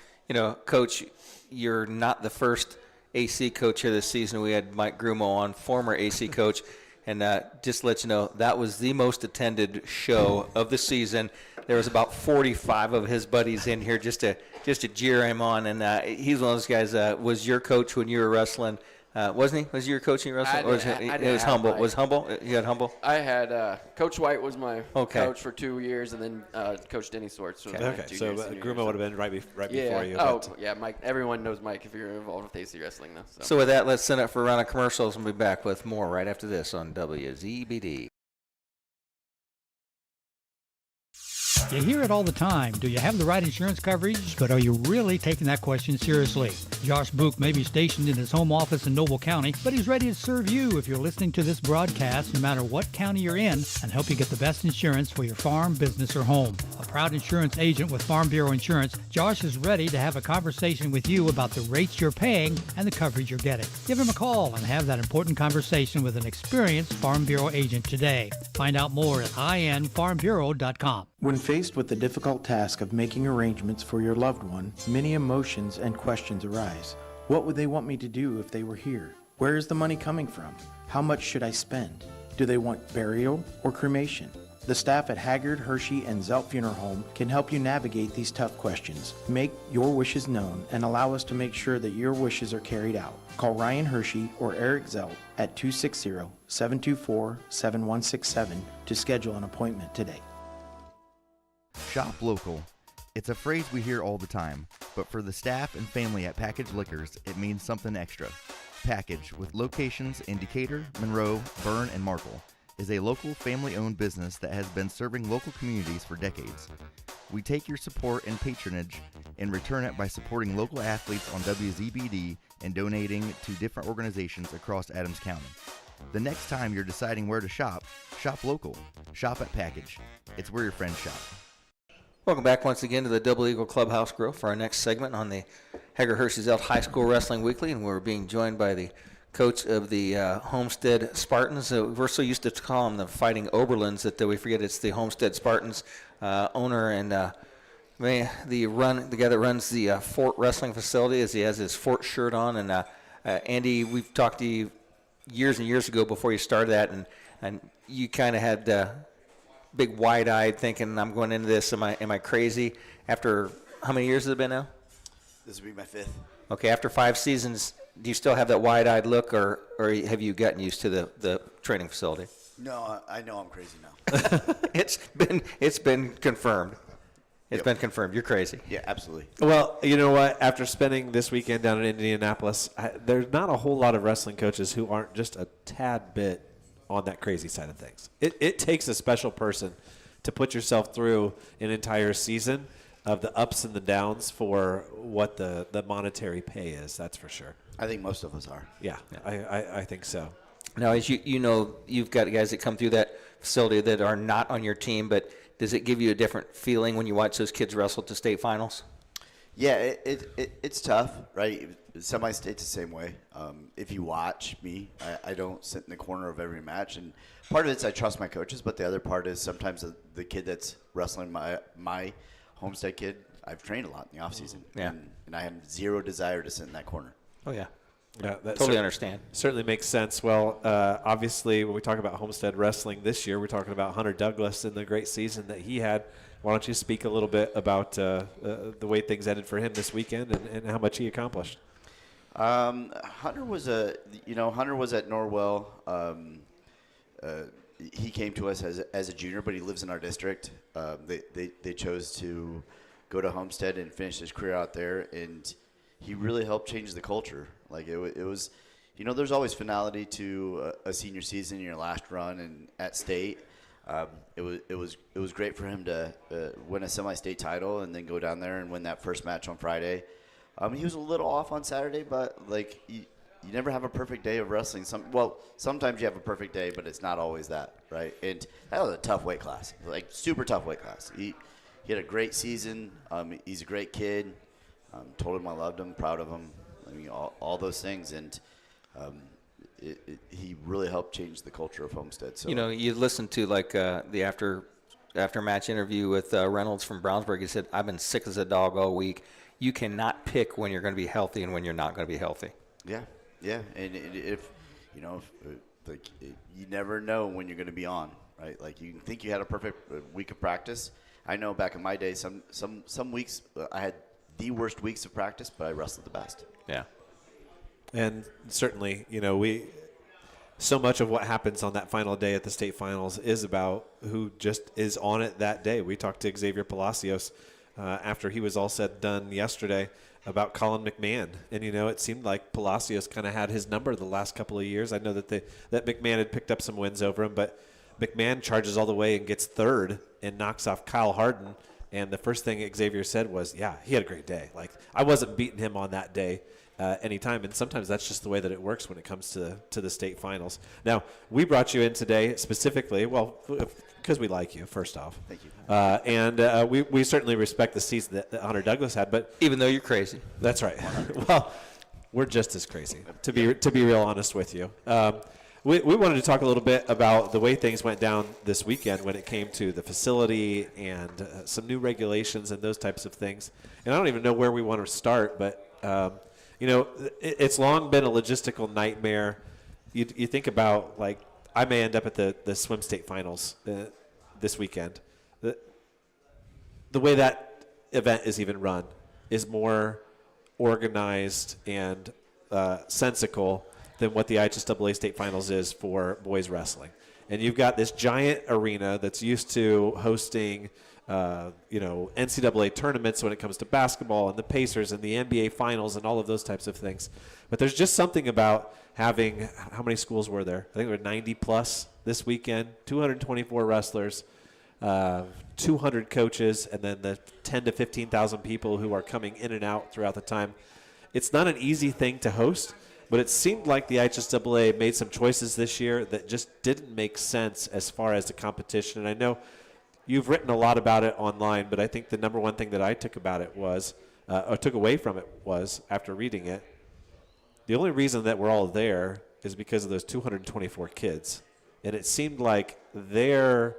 Coach, you're not the first AC coach here this season. We had Mike Grumo on, former AC coach. And just to let you know, that was the most attended show of the season. There was about 45 of his buddies in here just to jeer him on. And he's one of those guys. Was your coach when you were wrestling? Wasn't he? Was you your coach when you were wrestling? It was Humble. Was Humble? You had Humble? I had Coach White was my coach for 2 years, and then Coach Denny Swartz. Okay, so Grumo would have been right before you. Oh, yeah, Mike. Everyone knows Mike if you're involved with AC Wrestling, though. So with that, let's send it for a round of commercials, and we'll be back with more right after this on WZBD. You hear it all the time. Do you have the right insurance coverage? But are you really taking that question seriously? Josh Book may be stationed in his home office in Noble County, but he's ready to serve you if you're listening to this broadcast, no matter what county you're in, and help you get the best insurance for your farm, business, or home. A proud insurance agent with Farm Bureau Insurance, Josh is ready to have a conversation with you about the rates you're paying and the coverage you're getting. Give him a call and have that important conversation with an experienced Farm Bureau agent today. Find out more at infarmbureau.com. When faced with the difficult task of making arrangements for your loved one, many emotions and questions arise. What would they want me to do if they were here? Where is the money coming from? How much should I spend? Do they want burial or cremation? The staff at Haggard, Hirschy, and Zelt Funeral Home can help you navigate these tough questions. Make your wishes known and allow us to make sure that your wishes are carried out. Call Ryan Hirschy or Eric Zelt at 260-724-7167 to schedule an appointment today. Shop local. It's a phrase we hear all the time, but for the staff and family at Package Liquors, it means something extra. Package, with locations in Decatur, Monroe, Berne, and Marple, is a local family-owned business that has been serving local communities for decades. We take your support and patronage and return it by supporting local athletes on WZBD and donating to different organizations across Adams County. The next time you're deciding where to shop, shop local. Shop at Package. It's where your friends shop. Welcome back once again to the Double Eagle Clubhouse Grille for our next segment on the Haggard Hirschy Zelt High School Wrestling Weekly, and we're being joined by the coach of the Homestead Spartans. We're so used to call them the Fighting Oberlins that we forget it's the Homestead Spartans owner and the guy that runs the Fort Wrestling facility, as he has his Fort shirt on. And Andy, we've talked to you years and years ago before you started that, and you kind of had big wide-eyed thinking, I'm going into this, am I crazy? After how many years has it been now? This will be my 5th. Okay, after 5 seasons, do you still have that wide-eyed look, or have you gotten used to the training facility? No, I know I'm crazy now. It's been confirmed. It's been confirmed. You're crazy. Yeah, absolutely. Well, you know what? After spending this weekend down in Indianapolis, there's not a whole lot of wrestling coaches who aren't just a tad bit on that crazy side of things. It takes a special person to put yourself through an entire season of the ups and the downs for what the monetary pay is. That's for sure. I think most of us are. Yeah. I think so. Now, as you know, you've got guys that come through that facility that are not on your team, but does it give you a different feeling when you watch those kids wrestle to state finals? Yeah, it's tough, right? Semi-state's the same way. If you watch me, I don't sit in the corner of every match, and part of it's I trust my coaches, but the other part is sometimes the kid that's wrestling my Homestead kid, I've trained a lot in the offseason, and I have zero desire to sit in that corner. Oh, yeah. Yeah, that totally understand. Certainly makes sense. Well, obviously, when we talk about Homestead Wrestling this year, we're talking about Hunter Douglas and the great season that he had. Why don't you speak a little bit about the way things ended for him this weekend and how much he accomplished? Hunter was at Norwell. He came to us as a junior, but he lives in our district. They chose to go to Homestead and finish his career out there, and he really helped change the culture. Like it was, there's always finality to a senior season in your last run and at state. It was great for him to win a semi-state title and then go down there and win that first match on Friday. He was a little off on Saturday, but like you never have a perfect day of wrestling. Sometimes you have a perfect day, but it's not always that, right? And that was a tough weight class, like super tough weight class. He had a great season. He's a great kid. Told him I loved him, proud of him. I mean, all those things, and he really helped change the culture of Homestead. So you listen to like the after match interview with Reynolds from Brownsburg. He said, "I've been sick as a dog all week. You cannot pick when you're going to be healthy and when you're not going to be healthy." Yeah, and if you never know when you're going to be on, right? Like you think you had a perfect week of practice. I know back in my day, some weeks I had the worst weeks of practice, but I wrestled the best. Yeah. And certainly, so much of what happens on that final day at the state finals is about who just is on it that day. We talked to Xavier Palacios after he was all said and done yesterday about Colin McMahon. And, it seemed like Palacios kind of had his number the last couple of years. I know that McMahon had picked up some wins over him, but McMahon charges all the way and gets third and knocks off Kyle Harden. And the first thing Xavier said was, yeah, he had a great day. Like, I wasn't beating him on that day. anytime, and sometimes that's just the way that it works when it comes to the state finals. Now, we brought you in today specifically, well, because we like you, first off. Thank you. And we certainly respect the season that Hunter Douglas had, but even though you're crazy. That's right. Well, we're just as crazy, to be real honest with you. We wanted to talk a little bit about the way things went down this weekend when it came to the facility and some new regulations and those types of things. And I don't even know where we want to start, but it's long been a logistical nightmare. You think about, like, I may end up at the swim state finals this weekend. The way that event is even run is more organized and sensical than what the IHSAA state finals is for boys wrestling. And you've got this giant arena that's used to hosting NCAA tournaments when it comes to basketball and the Pacers and the NBA finals and all of those types of things. But there's just something about having, how many schools were there? I think there were 90 plus this weekend, 224 wrestlers, 200 coaches, and then the 10 to 15,000 people who are coming in and out throughout the time. It's not an easy thing to host, but it seemed like the IHSAA made some choices this year that just didn't make sense as far as the competition. And I know you've written a lot about it online, but I think the number one thing that I took about it was, or took away from it was, after reading it, the only reason that we're all there is because of those 224 kids. And it seemed like their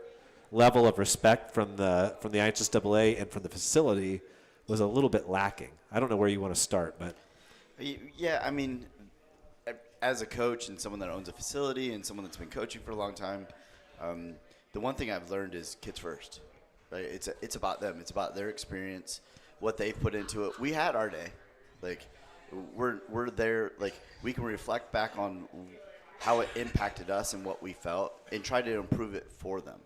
level of respect from the IHSAA and from the facility was a little bit lacking. I don't know where you want to start, but. Yeah, I mean, as a coach and someone that owns a facility and someone that's been coaching for a long time, the one thing I've learned is kids first, right? It's about them. It's about their experience, what they put into it. We had our day. Like, we're there. Like, we can reflect back on how it impacted us and what we felt and try to improve it for them.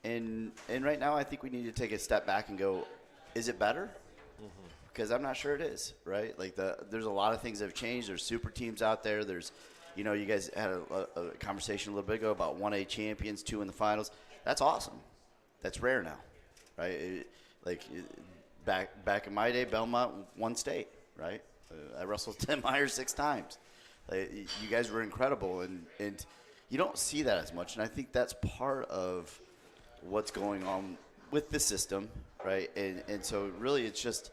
And right now I think we need to take a step back and go, is it better? Because I'm not sure it is, right? Like, there's a lot of things that have changed. There's super teams out there. There's, you guys had a conversation a little bit ago about 1A champions, 2 in the finals. That's awesome. That's rare now, right? Back in my day, Belmont won state, right? I wrestled Tim Myers 6 times. You guys were incredible, and you don't see that as much. And I think that's part of what's going on with the system, right? And so really it's just,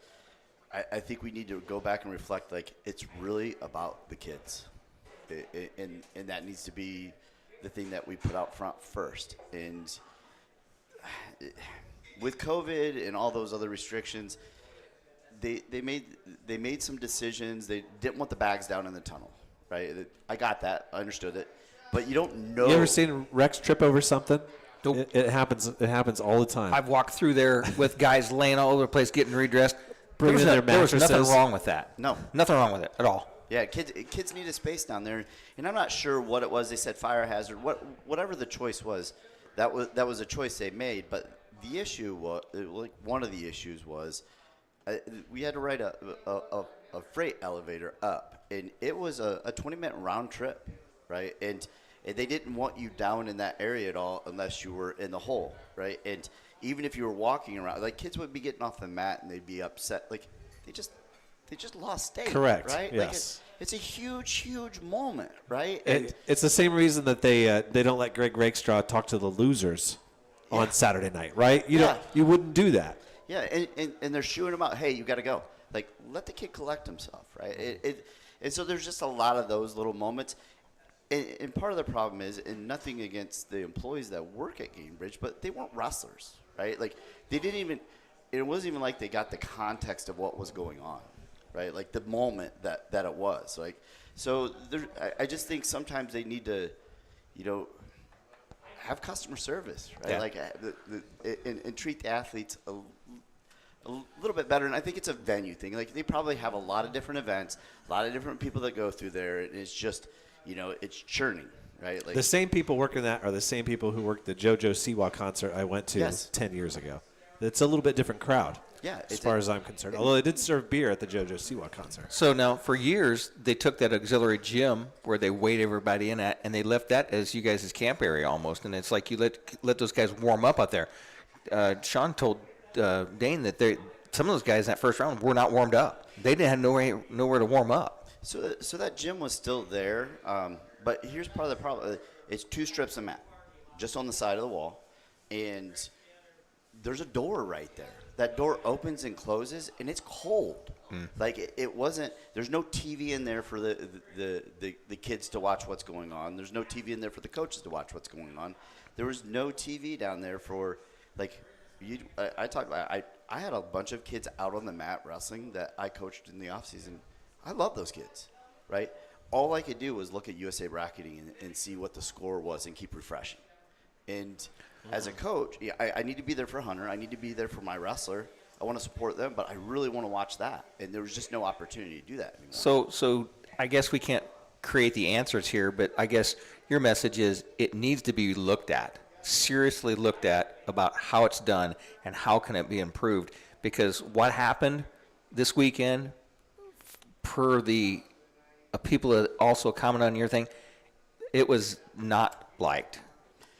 I think we need to go back and reflect, like, it's really about the kids. And that needs to be the thing that we put out front first. And with COVID and all those other restrictions, they made some decisions. They didn't want the bags down in the tunnel, right? I got that. I understood it. But you don't know. You ever seen Rex trip over something? Nope. It happens all the time. I've walked through there with guys laying all over the place getting redressed. There was nothing wrong with that. No. Nothing wrong with it at all. Yeah, kids need a space down there. And I'm not sure what it was. They said fire hazard. Whatever the choice was, that was a choice they made. But the issue was, one of the issues was, we had to ride a freight elevator up, and it was a 20-minute round trip, right? And they didn't want you down in that area at all unless you were in the hole, right? And even if you were walking around, like, kids would be getting off the mat and they'd be upset. Like, they just lost state. Correct. Right? Yes. Like, it's a huge moment, right? It's the same reason that they don't let Greg Rakestraw talk to the losers on Saturday night, right? You wouldn't do that. Yeah, and they're shooing him out. Hey, you got to go. Like, let the kid collect himself, right? And so there's just a lot of those little moments. And part of the problem is, and nothing against the employees that work at Gainbridge, but they weren't wrestlers, right? Like, it wasn't even like they got the context of what was going on, right? Like, the moment that it was. Like, so I just think sometimes they need to, have customer service, right? Yeah. Like, and treat the athletes a little bit better. And I think it's a venue thing. Like, they probably have a lot of different events, a lot of different people that go through there, and it's just, it's churning, right? Like, the same people working that are the same people who worked the JoJo Siwa concert I went to 10 years ago. It's a little bit different crowd, as far as I'm concerned. Although they did serve beer at the JoJo Siwa concert. So now, for years, they took that auxiliary gym where they weighed everybody in at, and they left that as you guys' camp area almost. And it's like you let those guys warm up out there. Sean told Dane that some of those guys in that first round were not warmed up. They didn't have nowhere to warm up. So that gym was still there, but here's part of the problem. It's 2 strips of mat, just on the side of the wall, and there's a door right there. That door opens and closes, and it's cold. Like it wasn't. There's no TV in there for the kids to watch what's going on. There's no TV in there for the coaches to watch what's going on. There was no TV down there for like. I talked about. I had a bunch of kids out on the mat wrestling that I coached in the off season. I love those kids, right? All I could do was look at USA Bracketing and see what the score was and keep refreshing. And as a coach, I need to be there for Hunter. I need to be there for my wrestler. I want to support them, but I really want to watch that. And there was just no opportunity to do that anymore. So I guess we can't create the answers here, but I guess your message is it needs to be looked at, seriously looked at about how it's done and how can it be improved. Because what happened this weekend, per the people that also comment on your thing, it was not liked.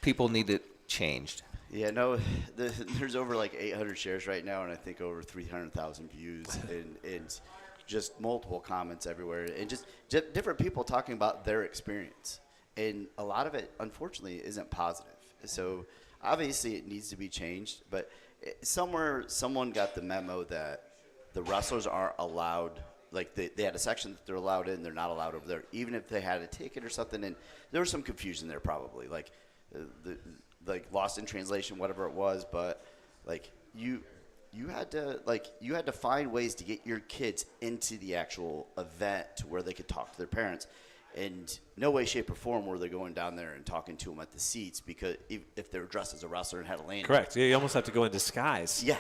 People need it changed. Yeah, no, there's over like 800 shares right now, and I think over 300,000 views, and just multiple comments everywhere, and just different people talking about their experience. And a lot of it, unfortunately, isn't positive. So obviously it needs to be changed, but somewhere someone got the memo that the wrestlers aren't allowed. Like they had a section that they're allowed in, they're not allowed over there, even if they had a ticket or something. And there was some confusion there probably, like lost in translation, whatever it was. But like you had to find ways to get your kids into the actual event to where they could talk to their parents. And no way, shape, or form were they going down there and talking to them at the seats, because if they were dressed as a wrestler and had a lanyard. Correct. You almost have to go in disguise. Yeah.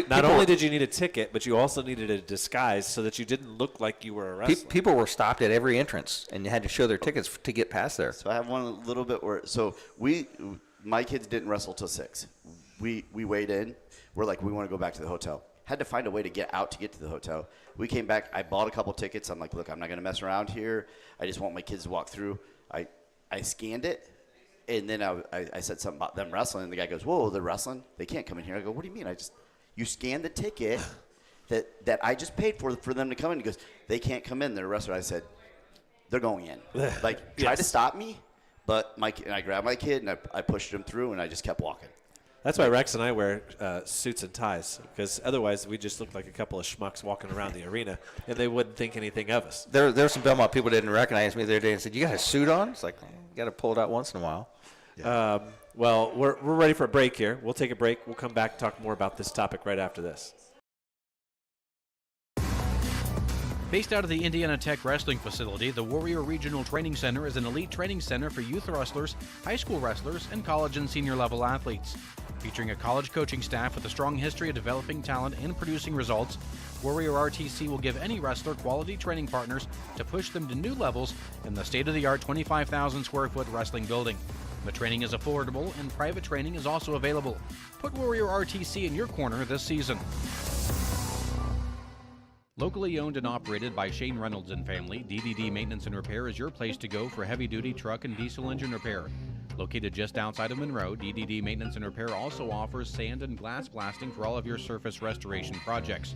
Not only did you need a ticket, but you also needed a disguise so that you didn't look like you were a wrestler. People were stopped at every entrance, and you had to show their tickets to get past there. So I have one little bit where my kids didn't wrestle till 6. We weighed in. We're like, we want to go back to the hotel. Had to find a way to get out to get to the hotel. We came back. I bought a couple tickets. I'm like, look, I'm not going to mess around here. I just want my kids to walk through. I scanned it, and then I said something about them wrestling, and the guy goes, whoa, they're wrestling? They can't come in here. I go, what do you mean? You scanned the ticket that I just paid for them to come in. He goes, they can't come in. They're a wrestler. I said, they're going in. Like, try to stop me, but I grabbed my kid, and I pushed him through, and I just kept walking. That's why Rex and I wear suits and ties, because otherwise we just look like a couple of schmucks walking around the arena, and they wouldn't think anything of us. There's some Belmont people didn't recognize me the other day and said, you got a suit on? It's like, you got to pull it out once in a while. Yeah. Well, we're ready for a break here. We'll take a break. We'll come back and talk more about this topic right after this. Based out of the Indiana Tech Wrestling Facility, the Warrior Regional Training Center is an elite training center for youth wrestlers, high school wrestlers, and college and senior level athletes. Featuring a college coaching staff with a strong history of developing talent and producing results, Warrior RTC will give any wrestler quality training partners to push them to new levels in the state-of-the-art 25,000 square foot wrestling building. The training is affordable, and private training is also available. Put Warrior RTC in your corner this season. Locally owned and operated by Shane Reynolds and family, DDD Maintenance and Repair is your place to go for heavy-duty truck and diesel engine repair. Located just outside of Monroe, DDD Maintenance and Repair also offers sand and glass blasting for all of your surface restoration projects.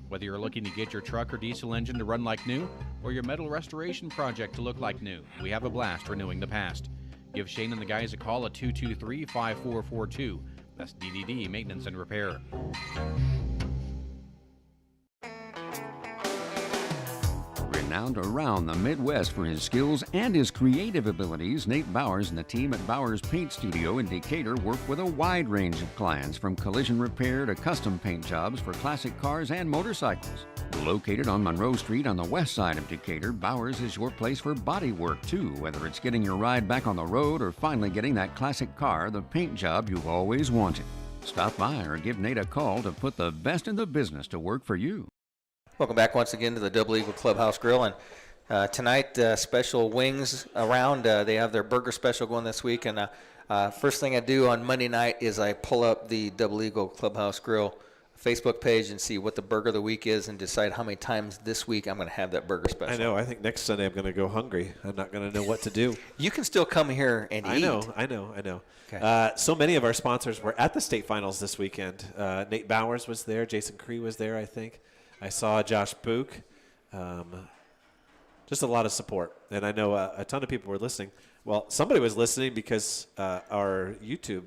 Whether you're looking to get your truck or diesel engine to run like new, or your metal restoration project to look like new, we have a blast renewing the past. Give Shane and the guys a call at 223-5442. That's DDD Maintenance and Repair. Renowned around the Midwest for his skills and his creative abilities, Nate Bowers and the team at Bowers Paint Studio in Decatur work with a wide range of clients, from collision repair to custom paint jobs for classic cars and motorcycles. Located on Monroe Street on the west side of Decatur, Bowers is your place for body work too, whether it's getting your ride back on the road or finally getting that classic car, the paint job you've always wanted. Stop by or give Nate a call to put the best in the business to work for you. Welcome back once again to the Double Eagle Clubhouse Grille. And tonight, special wings around. They have their burger special going this week. And first thing I do on Monday night is I pull up the Double Eagle Clubhouse Grille Facebook page and see what the burger of the week is and decide how many times this week I'm going to have that burger special. I know. I think next Sunday I'm going to go hungry. I'm not going to know what to do. You can still come here and eat. I know. Okay. So many of our sponsors were at the state finals this weekend. Nate Bowers was there. Jason Cree was there, I think. I saw Josh Book. just a lot of support. And I know a ton of people were listening. Well, somebody was listening because our YouTube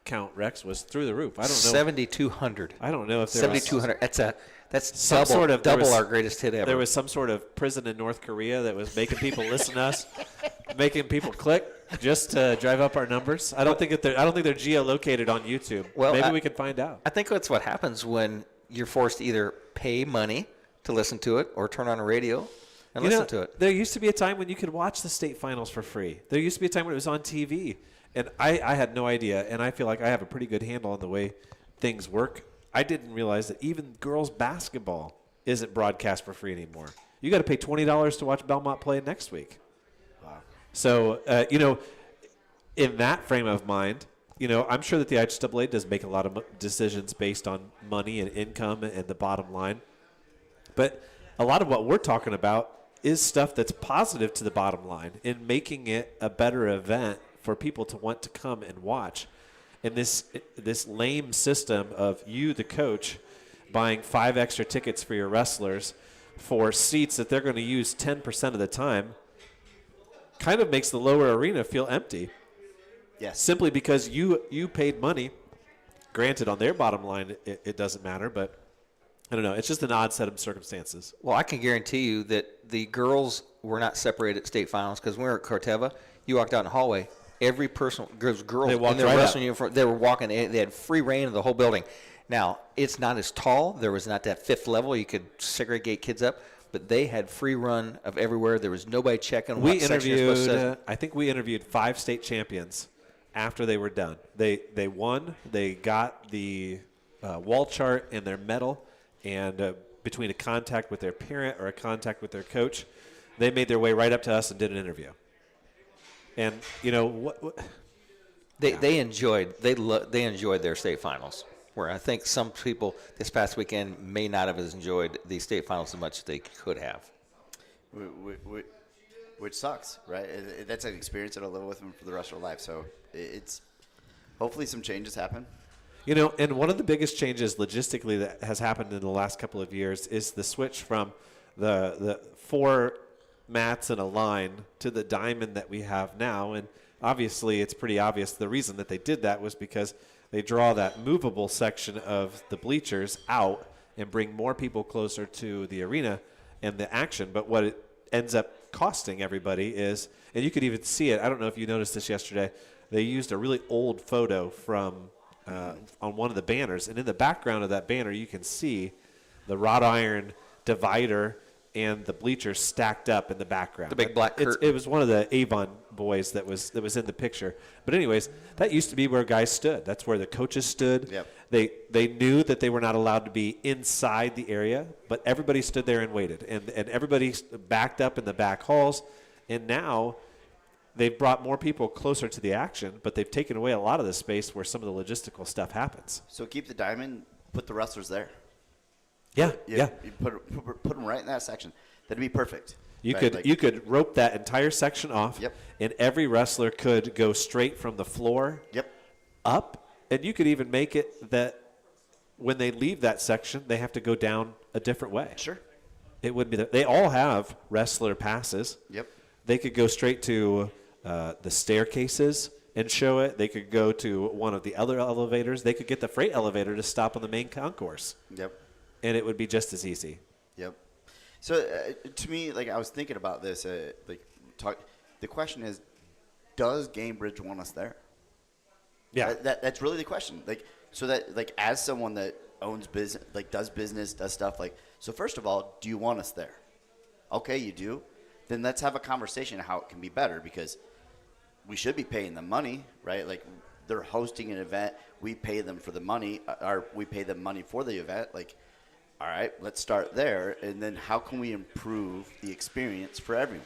count, Rex, was through the roof. I don't know. 7,200. I don't know if there was 7,200. That's some double, sort of double our greatest hit ever. There was some sort of prison in North Korea that was making people listen to us, making people click just to drive up our numbers. I don't think they're geolocated on YouTube. Well, maybe we could find out. I think that's what happens when you're forced to either pay money to listen to it or turn on a radio and listen to it. There used to be a time when you could watch the state finals for free. There used to be a time when it was on TV. And I had no idea, and I feel like I have a pretty good handle on the way things work. I didn't realize that even girls basketball isn't broadcast for free anymore. You got to pay $20 to watch Belmont play next week. Wow. So, in that frame of mind, I'm sure that the IHSAA does make a lot of decisions based on money and income and the bottom line. But a lot of what we're talking about is stuff that's positive to the bottom line in making it a better event for people to want to come and watch. And this lame system of you, the coach, buying 5 extra tickets for your wrestlers for seats that they're going to use 10% of the time kind of makes the lower arena feel empty. Yes. Simply because you paid money. Granted, on their bottom line, it doesn't matter, but I don't know. It's just an odd set of circumstances. Well, I can guarantee you that the girls were not separated at state finals because when we were at Corteva, you walked out in the hallway. Every person, girls in their wrestling uniform, they were walking. They had free reign of the whole building. Now, it's not as tall. There was not that 5th level. You could segregate kids up, but they had free run of everywhere. There was nobody checking what section you're supposed to. I think we interviewed 5 state champions after they were done. They won. They got the wall chart and their medal, and between a contact with their parent or a contact with their coach, they made their way right up to us and did an interview. And they enjoyed their state finals. Where I think some people this past weekend may not have enjoyed the state finals as much as they could have. Which sucks, right? That's an experience that'll live with them for the rest of their life. So it's hopefully some changes happen. And one of the biggest changes logistically that has happened in the last couple of years is the switch from the 4 mats and a line to the diamond that we have now. And obviously it's pretty obvious the reason that they did that was because they draw that movable section of the bleachers out and bring more people closer to the arena and the action. But what it ends up costing everybody is, and you could even see it, I don't know if you noticed this yesterday, they used a really old photo from on one of the banners. And in the background of that banner, you can see the wrought iron divider and the bleachers stacked up in the background. The big black curtain. It was one of the Avon boys that was in the picture. But anyways, that used to be where guys stood. That's where the coaches stood. Yep. They knew that they were not allowed to be inside the area, but everybody stood there and waited. And everybody backed up in the back halls. And now they've brought more people closer to the action, but they've taken away a lot of the space where some of the logistical stuff happens. So keep the diamond, put the wrestlers there. Yeah. You put them right in that section. That'd be perfect. You right? could rope that entire section off. Yep. And every wrestler could go straight from the floor. Yep. Up, and you could even make it that when they leave that section, they have to go down a different way. Sure. It would be they all have wrestler passes. Yep. They could go straight to the staircases and show it. They could go to one of the other elevators. They could get the freight elevator to stop on the main concourse. Yep. And it would be just as easy. Yep. So to me, like I was thinking about this, the question is, does Gamebridge want us there? Yeah. That's really the question. So that as someone that owns business, does stuff, so first of all, do you want us there? Okay, you do. Then let's have a conversation how it can be better, because we should be paying them money, right? Like they're hosting an event, we pay them for the money, or we pay them money for the event. All right, let's start there, and then how can we improve the experience for everyone?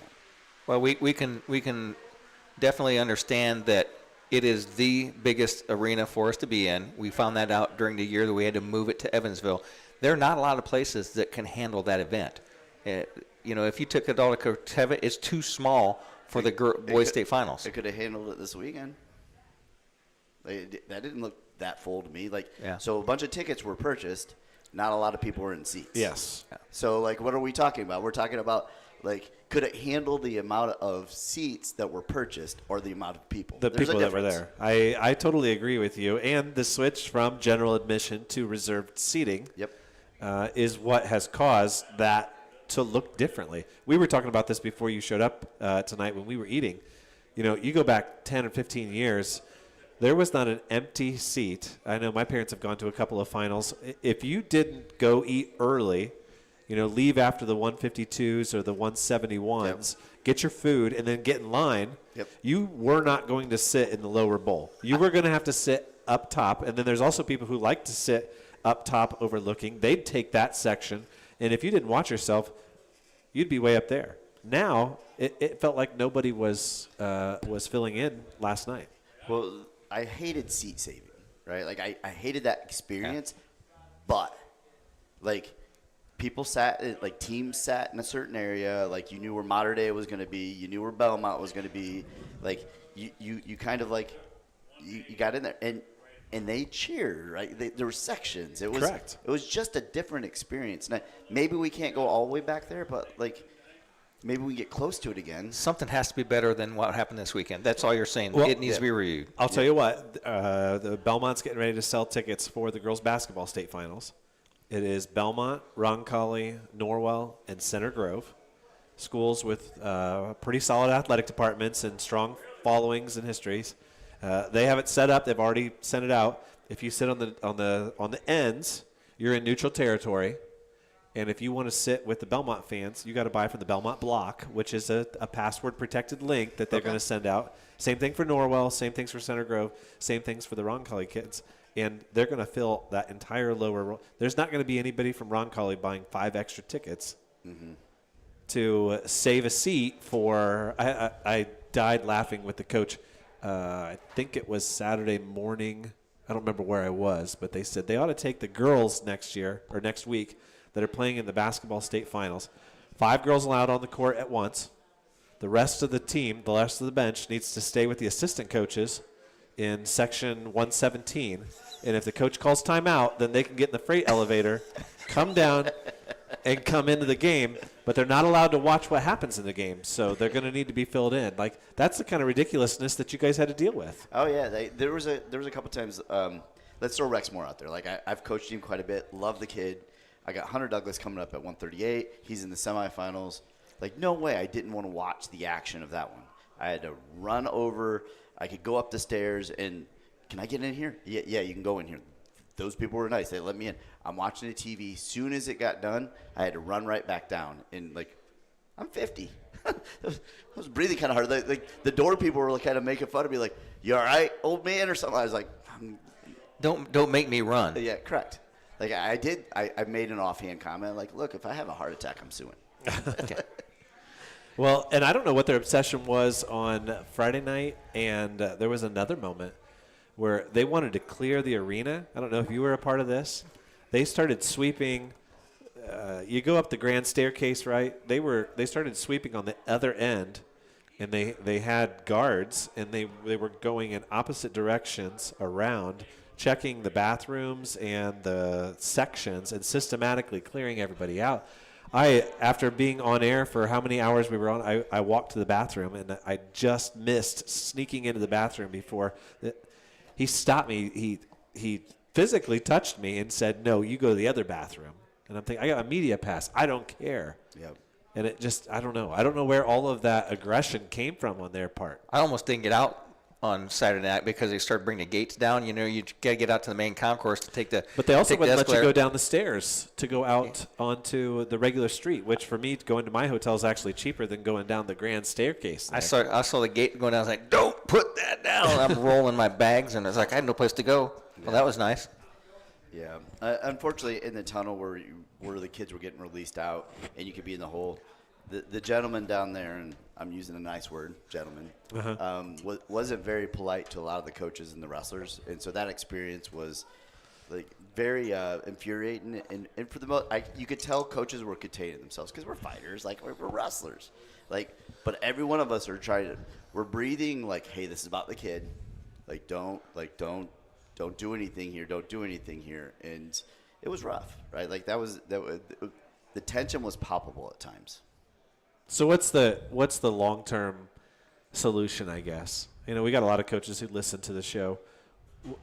Well, we can definitely understand that it is the biggest arena for us to be in. We found that out during the year that we had to move it to Evansville. There are not a lot of places that can handle that event. If you took it all to Corteva, it's too small for the boys' state finals. It could have handled it this weekend. That didn't look that full to me. So a bunch of tickets were purchased. Not a lot of people were in seats. Yes. So, what are we talking about? We're talking about Like, could it handle the amount of seats that were purchased or the amount of people? The There's a people that were difference. there. I totally agree with you. And the switch from general admission to reserved seating is what has caused that to look differently. We were talking about this before you showed up tonight when we were eating. You know, you go back 10 or 15 years, there was not an empty seat. I know my parents have gone to a couple of finals. If you didn't go eat early, you know, leave after the 152s or the 171s, get your food, and then get in line, you were not going to sit in the lower bowl. You were going to have to sit up top. And then there's also people who like to sit up top overlooking. They'd take that section. And if you didn't watch yourself, you'd be way up there. Now, it felt like nobody was filling in last night. Well, I hated seat saving, right? Like, I hated that experience. But, like, people sat, like, teams sat in a certain area. Like, you knew where Mater Dei was going to be. You knew where Belmont was going to be. Like, you kind of, like, you got in there. And they cheered, right? There were sections. It was Correct. It was just a different experience. Now, maybe we can't go all the way back there, but, like, maybe we get close to it again. Something has to be better than what happened this weekend. That's all you're saying. Well, it needs to be reviewed. I'll tell you what, the Belmont's getting ready to sell tickets for the girls' basketball state finals. It is Belmont, Roncalli, Norwell, and Center Grove. Schools with pretty solid athletic departments and strong followings and histories. They have it set up. They've already sent it out. If you sit on the ends, you're in neutral territory. And if you want to sit with the Belmont fans, you got to buy from the Belmont Block, which is a password-protected link that they're going to send out. Same thing for Norwell, same things for Center Grove, same things for the Roncalli kids. And they're going to fill that entire lower row. There's not going to be anybody from Roncalli buying 5 extra tickets to save a seat for – I died laughing with the coach. I think it was Saturday morning. I don't remember where I was, but they said they ought to take the girls next week that are playing in the basketball state finals. 5 girls allowed on the court at once. The rest of the team, the rest of the bench, needs to stay with the assistant coaches in section 117. And if the coach calls timeout, then they can get in the freight elevator, come down, and come into the game. But they're not allowed to watch what happens in the game, so they're going to need to be filled in. Like, that's the kind of ridiculousness that you guys had to deal with. Oh yeah, there was a couple times. Let's throw Rex Moore out there. Like, I've coached him quite a bit. Love the kid. I got Hunter Douglas coming up at 138. He's in the semifinals. Like, no way I didn't want to watch the action of that one. I had to run over. I could go up the stairs and, can I get in here? Yeah, you can go in here. Those people were nice. They let me in. I'm watching the TV. Soon as it got done, I had to run right back down. And, like, I'm 50. I was breathing kind of hard. Like, the door people were kind of making fun of me, like, you all right, old man, or something. I was like, Don't make me run. Yeah, correct. Like, I made an offhand comment, like, look, if I have a heart attack, I'm suing. Okay. Well, and I don't know what their obsession was on Friday night, and there was another moment where they wanted to clear the arena. I don't know if you were a part of this. They started sweeping. You go up the grand staircase, right? They started sweeping on the other end, and they had guards, and they were going in opposite directions around, checking the bathrooms and the sections and systematically clearing everybody out. After being on air for how many hours we were on, I walked to the bathroom, and I just missed sneaking into the bathroom before he stopped me. He physically touched me and said, "No, you go to the other bathroom." And I'm thinking, I got a media pass. I don't care. Yep. And it just, I don't know. I don't know where all of that aggression came from on their part. I almost didn't get out on Saturday night because they started bringing the gates down. You know, you got to get out to the main concourse to take the. But they also wouldn't let you escalator. go down the stairs to go out onto the regular street, which for me, going to my hotel is actually cheaper than going down the grand staircase. I saw the gate going down. I was like, "Don't put that down." I'm rolling my bags, and it's like I had no place to go. Well, that was nice. Yeah. Unfortunately, in the tunnel where the kids were getting released out and you could be in the hole, the gentleman down there, and I'm using a nice word, gentleman, wasn't very polite to a lot of the coaches and the wrestlers. And so that experience was, like, very infuriating. And for the most, you could tell coaches were containing themselves because we're fighters, like, we're wrestlers. Like, but every one of us are we're breathing like, hey, this is about the kid. Like, don't do anything here. Don't do anything here. And it was rough, right? Like, the tension was palpable at times. So what's the long-term solution, I guess? We got a lot of coaches who listen to the show.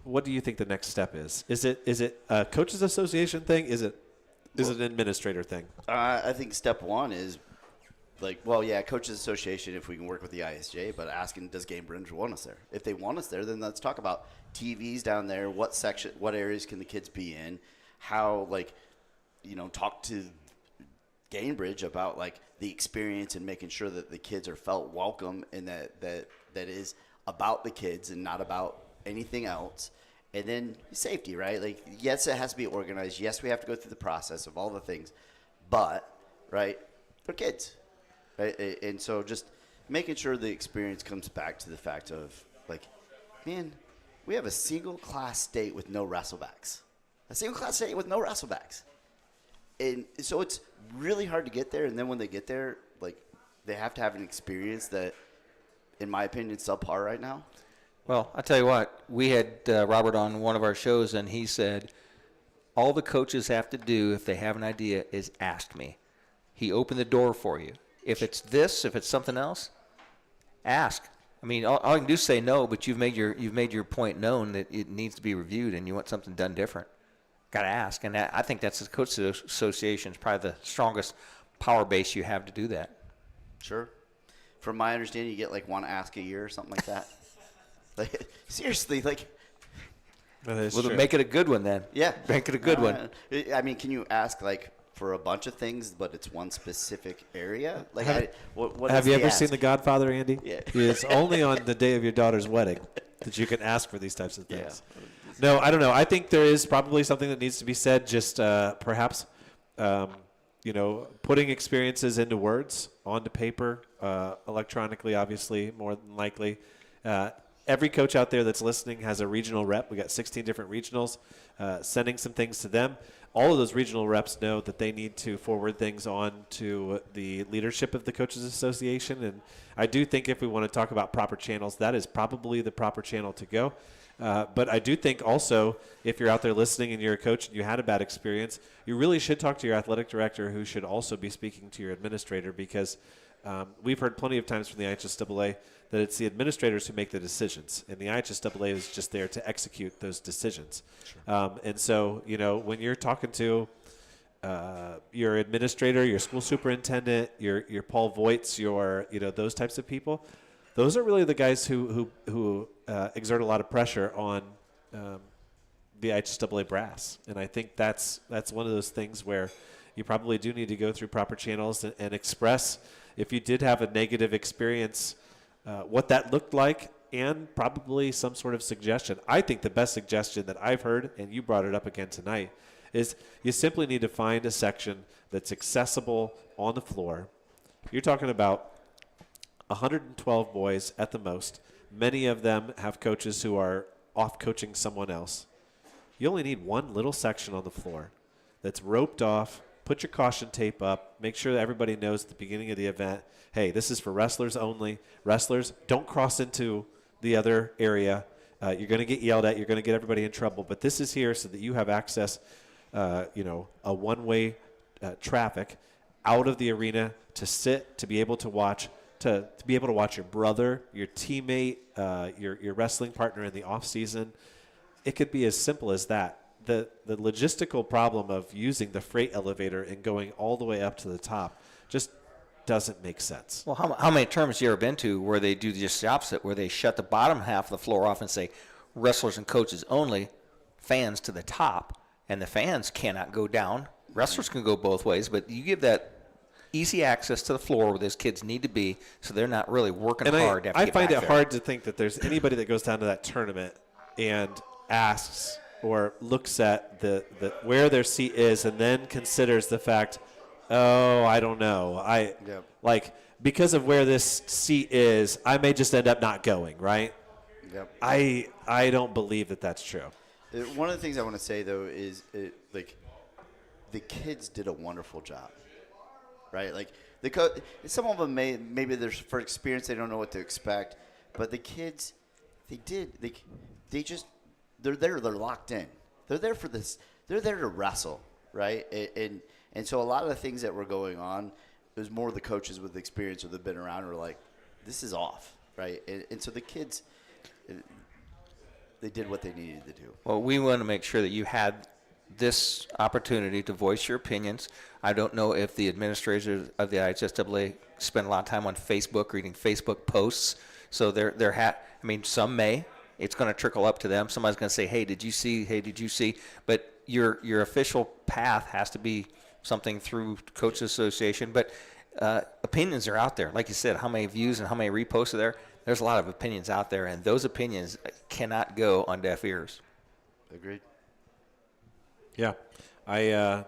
What do you think the next step is? Is it a coaches association thing? Is it an administrator thing? I think step one is coaches association if we can work with the ISJ, but asking does Gamebridge want us there? If they want us there, then let's talk about TVs down there, what areas can the kids be in, how talk to Gamebridge about the experience and making sure that the kids are felt welcome and that is about the kids and not about anything else. And then safety, right? Yes, it has to be organized. Yes, we have to go through the process of all the things, but right, they're kids, right? And so just making sure the experience comes back to the fact of man, we have a single class state with no wrestlebacks, and so it's really hard to get there. And then when they get there, they have to have an experience that, in my opinion, is subpar right now. Well, I'll tell you what, we had Robert on one of our shows, and he said, all the coaches have to do if they have an idea is ask me. He opened the door for you. If it's this, if it's something else, ask. I mean, all I can do is say no, but you've made your point known that it needs to be reviewed and you want something done different. Got to ask. And I think that's the Coaches Association is probably the strongest power base you have to do that. Sure. From my understanding, you get one ask a year or something like that. Seriously, Make it a good one then. Yeah. Make it a good one. I mean, can you ask for a bunch of things, but it's one specific area? Have you ever seen The Godfather, Andy? Yeah. It's only on the day of your daughter's wedding that you can ask for these types of things. Yeah. No, I don't know. I think there is probably something that needs to be said. Just perhaps, putting experiences into words, onto paper, electronically, obviously, more than likely. Every coach out there that's listening has a regional rep. We got 16 different regionals, sending some things to them. All of those regional reps know that they need to forward things on to the leadership of the Coaches Association. And I do think if we want to talk about proper channels, that is probably the proper channel to go. But I do think also if you're out there listening and you're a coach and you had a bad experience, you really should talk to your athletic director, who should also be speaking to your administrator, because we've heard plenty of times from the IHSAA that it's the administrators who make the decisions, and the IHSAA is just there to execute those decisions. Sure. And so, when you're talking to your administrator, your school superintendent, your Paul Voigts, those types of people, those are really the guys who exert a lot of pressure on the IHSAA brass. And I think that's one of those things where you probably do need to go through proper channels and express, if you did have a negative experience, what that looked like, and probably some sort of suggestion. I think the best suggestion that I've heard, and you brought it up again tonight, is you simply need to find a section that's accessible on the floor. You're talking about 112 boys at the most. Many of them have coaches who are off coaching someone else. You only need one little section on the floor that's roped off. Put your caution tape up. Make sure that everybody knows at the beginning of the event, hey, this is for wrestlers only. Wrestlers, don't cross into the other area. You're going to get yelled at. You're going to get everybody in trouble. But this is here so that you have access, a one-way traffic out of the arena to sit, to be able to watch, to be able to watch your brother, your teammate, your wrestling partner in the off season. It could be as simple as that. The logistical problem of using the freight elevator and going all the way up to the top just doesn't make sense. Well, how many tournaments have you ever been to where they do just the opposite, where they shut the bottom half of the floor off and say wrestlers and coaches only, fans to the top, and the fans cannot go down. Wrestlers can go both ways, but you give that easy access to the floor where those kids need to be, so they're not really working hard to have to I get find back it there. hard to think that there's anybody that goes down to that tournament and asks or looks at the where their seat is and then considers the fact, oh, I don't know. Because of where this seat is, I may just end up not going, right? Yep. I don't believe that that's true. One of the things I want to say, though, is the kids did a wonderful job, right? Some of them maybe their first experience, they don't know what to expect, but the kids, they're there, they're locked in. They're there for this. They're there to wrestle, right? And so a lot of the things that were going on, was more the coaches with experience or that have been around who were like, this is off, right? And so the kids, they did what they needed to do. Well, we want to make sure that you had this opportunity to voice your opinions. I don't know if the administrators of the IHSAA spend a lot of time on Facebook reading Facebook posts. So some may. It's going to trickle up to them. Somebody's going to say, hey, did you see? Hey, did you see? But your official path has to be something through Coaches Association. But opinions are out there. Like you said, how many views and how many reposts are there? There's a lot of opinions out there, and those opinions cannot go on deaf ears. Agreed. Yeah, I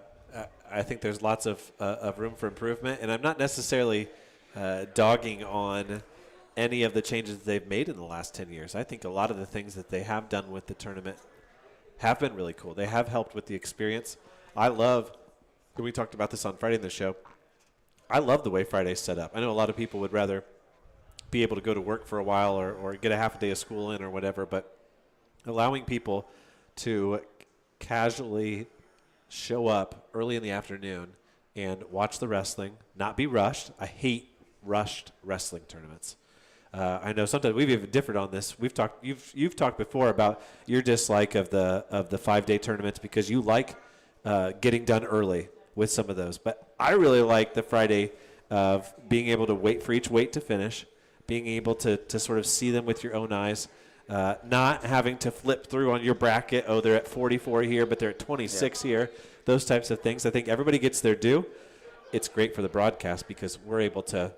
think there's lots of room for improvement, and I'm not necessarily dogging on any of the changes that they've made in the last 10 years. I think a lot of the things that they have done with the tournament have been really cool. They have helped with the experience. I love, and we talked about this on Friday in the show, I love the way Friday's set up. I know a lot of people would rather be able to go to work for a while or get a half a day of school in or whatever, but allowing people to casually show up early in the afternoon and watch the wrestling, not be rushed. I hate rushed wrestling tournaments. I know sometimes we've even differed on this. We've talked. You've talked before about your dislike of the 5-day tournaments because you like getting done early with some of those. But I really like the Friday of being able to wait for each weight to finish, being able to sort of see them with your own eyes, not having to flip through on your bracket. Oh, they're at 44 here, but they're at 26 here. Those types of things. I think everybody gets their due. It's great for the broadcast because we're able to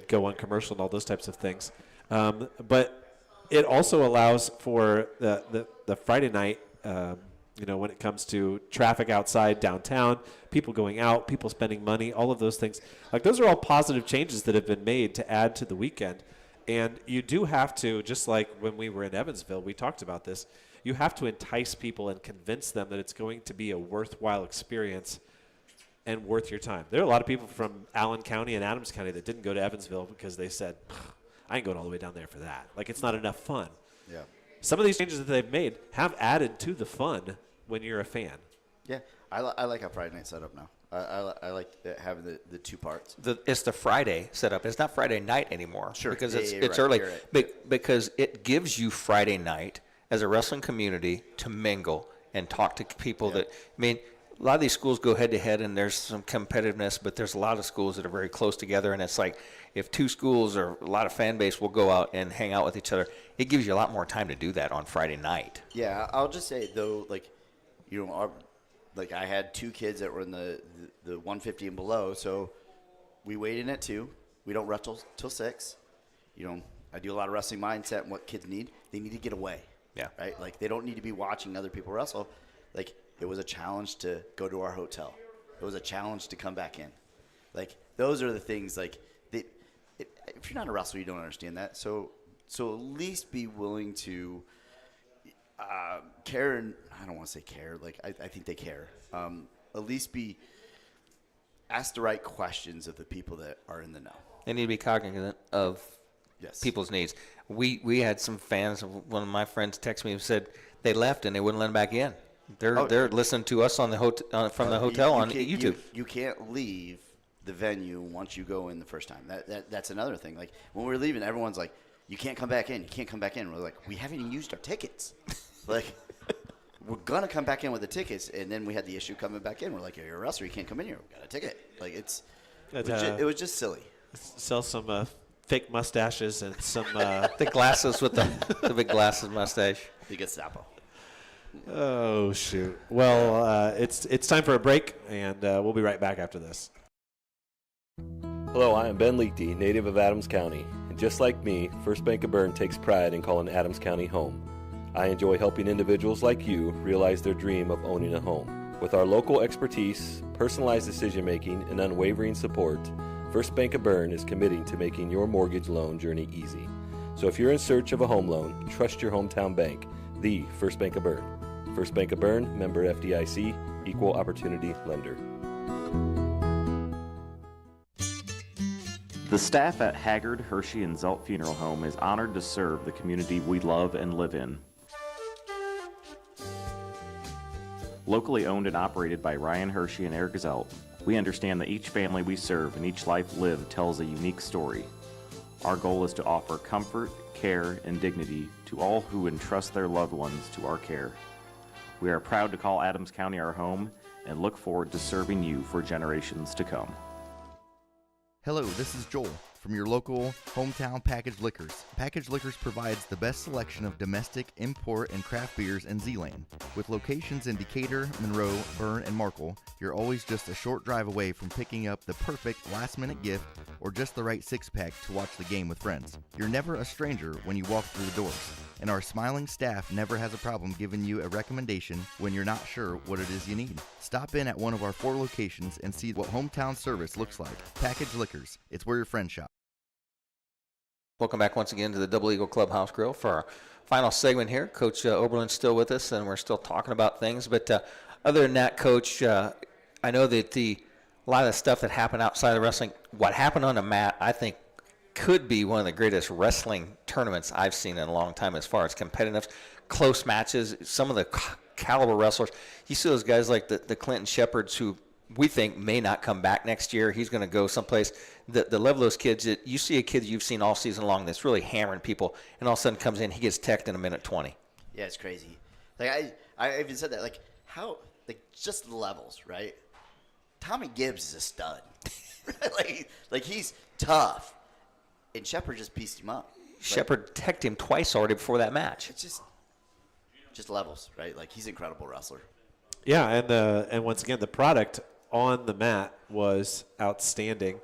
go on commercial and all those types of things. But it also allows for the Friday night, when it comes to traffic outside downtown, people going out, people spending money, all of those things. Like those are all positive changes that have been made to add to the weekend. And you do have to, just like when we were in Evansville, we talked about this, you have to entice people and convince them that it's going to be a worthwhile experience and worth your time. There are a lot of people from Allen County and Adams County that didn't go to Evansville because they said, I ain't going all the way down there for that. Like, it's not enough fun. Yeah. Some of these changes that they've made have added to the fun when you're a fan. Yeah, I like how Friday night's set up now. I like having the two parts. It's the Friday setup. It's not Friday night anymore. Sure. Because Yeah, it's you're right, early. you're right. Because it gives you Friday night as a wrestling community to mingle and talk to people that, a lot of these schools go head-to-head, and there's some competitiveness, but there's a lot of schools that are very close together, and it's like if two schools or a lot of fan base will go out and hang out with each other, it gives you a lot more time to do that on Friday night. Yeah, I'll just say, though, I had two kids that were in the 150 and below, so we weighed in at 2. We don't wrestle till 6. I do a lot of wrestling mindset and what kids need. They need to get away. Yeah. Right? Like, they don't need to be watching other people wrestle. Like, it was a challenge to go to our hotel. It was a challenge to come back in. Like, those are the things, like, if you're not a wrestler, you don't understand that. So at least be willing to care, and I don't want to say care. Like, I think they care. At least ask the right questions of the people that are in the know. They need to be cognizant of people's needs. We had some fans. One of my friends texted me and said they left and they wouldn't let them back in. They're listening to us on the from the hotel on YouTube. You can't leave the venue once you go in the first time. That's another thing. Like, when we're leaving, everyone's like, "You can't come back in. You can't come back in." We're like, "We haven't even used our tickets." Like, we're gonna come back in with the tickets, and then we had the issue coming back in. We're like, "You're a wrestler. You can't come in here. We got a ticket." Like, it was just silly. Sell some fake mustaches and some the glasses with the big glasses mustache. You get Sapo. Oh, shoot. Well, it's time for a break, and we'll be right back after this. Hello, I am Ben Leakty, native of Adams County. And just like me, First Bank of Bern takes pride in calling Adams County home. I enjoy helping individuals like you realize their dream of owning a home. With our local expertise, personalized decision-making, and unwavering support, First Bank of Bern is committing to making your mortgage loan journey easy. So if you're in search of a home loan, trust your hometown bank, the First Bank of Bern. First Bank of Bern, member FDIC, equal opportunity lender. The staff at Haggard, Hirschy, and Zelt Funeral Home is honored to serve the community we love and live in. Locally owned and operated by Ryan Hirschy and Eric Zelt, We understand that each family we serve and each life lived tells a unique story. Our goal is to offer comfort, care, and dignity to all who entrust their loved ones to our care. We are proud to call Adams County our home and look forward to serving you for generations to come. Hello, this is Joel from your local hometown Package Liquors. Package Liquors provides the best selection of domestic, import, and craft beers in Zeeland. With locations in Decatur, Monroe, Bern, and Markle, you're always just a short drive away from picking up the perfect last-minute gift or just the right six-pack to watch the game with friends. You're never a stranger when you walk through the doors, and our smiling staff never has a problem giving you a recommendation when you're not sure what it is you need. Stop in at one of our 4 locations and see what hometown service looks like. Package Liquors, it's where your friends shop. Welcome back once again to the Double Eagle Clubhouse Grille for our final segment here. Coach Oberlin's still with us, and we're still talking about things. But other than that, Coach, I know that a lot of the stuff that happened outside of wrestling, what happened on the mat, I think could be one of the greatest wrestling tournaments I've seen in a long time as far as competitive, close matches, some of the caliber wrestlers. You see those guys like the Clinton Shepherds who we think may not come back next year. He's going to go someplace. The level of those kids, you see a kid that you've seen all season long that's really hammering people, and all of a sudden comes in, he gets teched in a minute 20. Yeah, it's crazy. Like I even said that. Like how, like just the levels, right? Tommy Gibbs is a stud. like he's tough, and Shepard just pieced him up. Shepard teched him twice already before that match. It's just levels, right? Like he's an incredible wrestler. Yeah, and once again, the product on the mat was outstanding.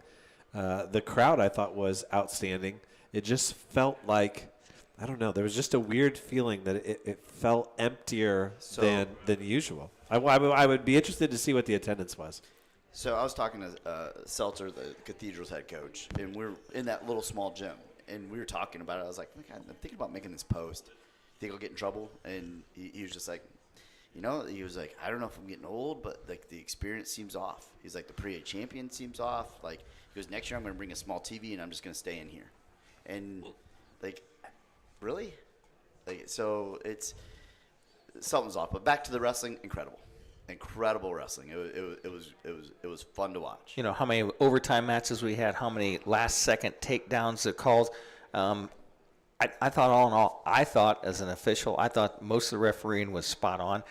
The crowd, I thought, was outstanding. It just felt like, I don't know, there was just a weird feeling that it felt emptier than usual. I would be interested to see what the attendance was. So I was talking to Seltzer, the Cathedral's head coach, and we were in that little small gym, and we were talking about it. I was like, I'm thinking about making this post. Think I'll get in trouble? And he was just like, he was like, I don't know if I'm getting old, but like the experience seems off. He's like, the pre-A champion seems off. Like, he goes, next year I'm going to bring a small TV and I'm just going to stay in here. And like, really? Like, so something's off. But back to the wrestling, incredible wrestling. It was fun to watch. You know how many overtime matches we had, how many last-second takedowns that calls. I thought all in all, as an official, I thought most of the refereeing was spot on.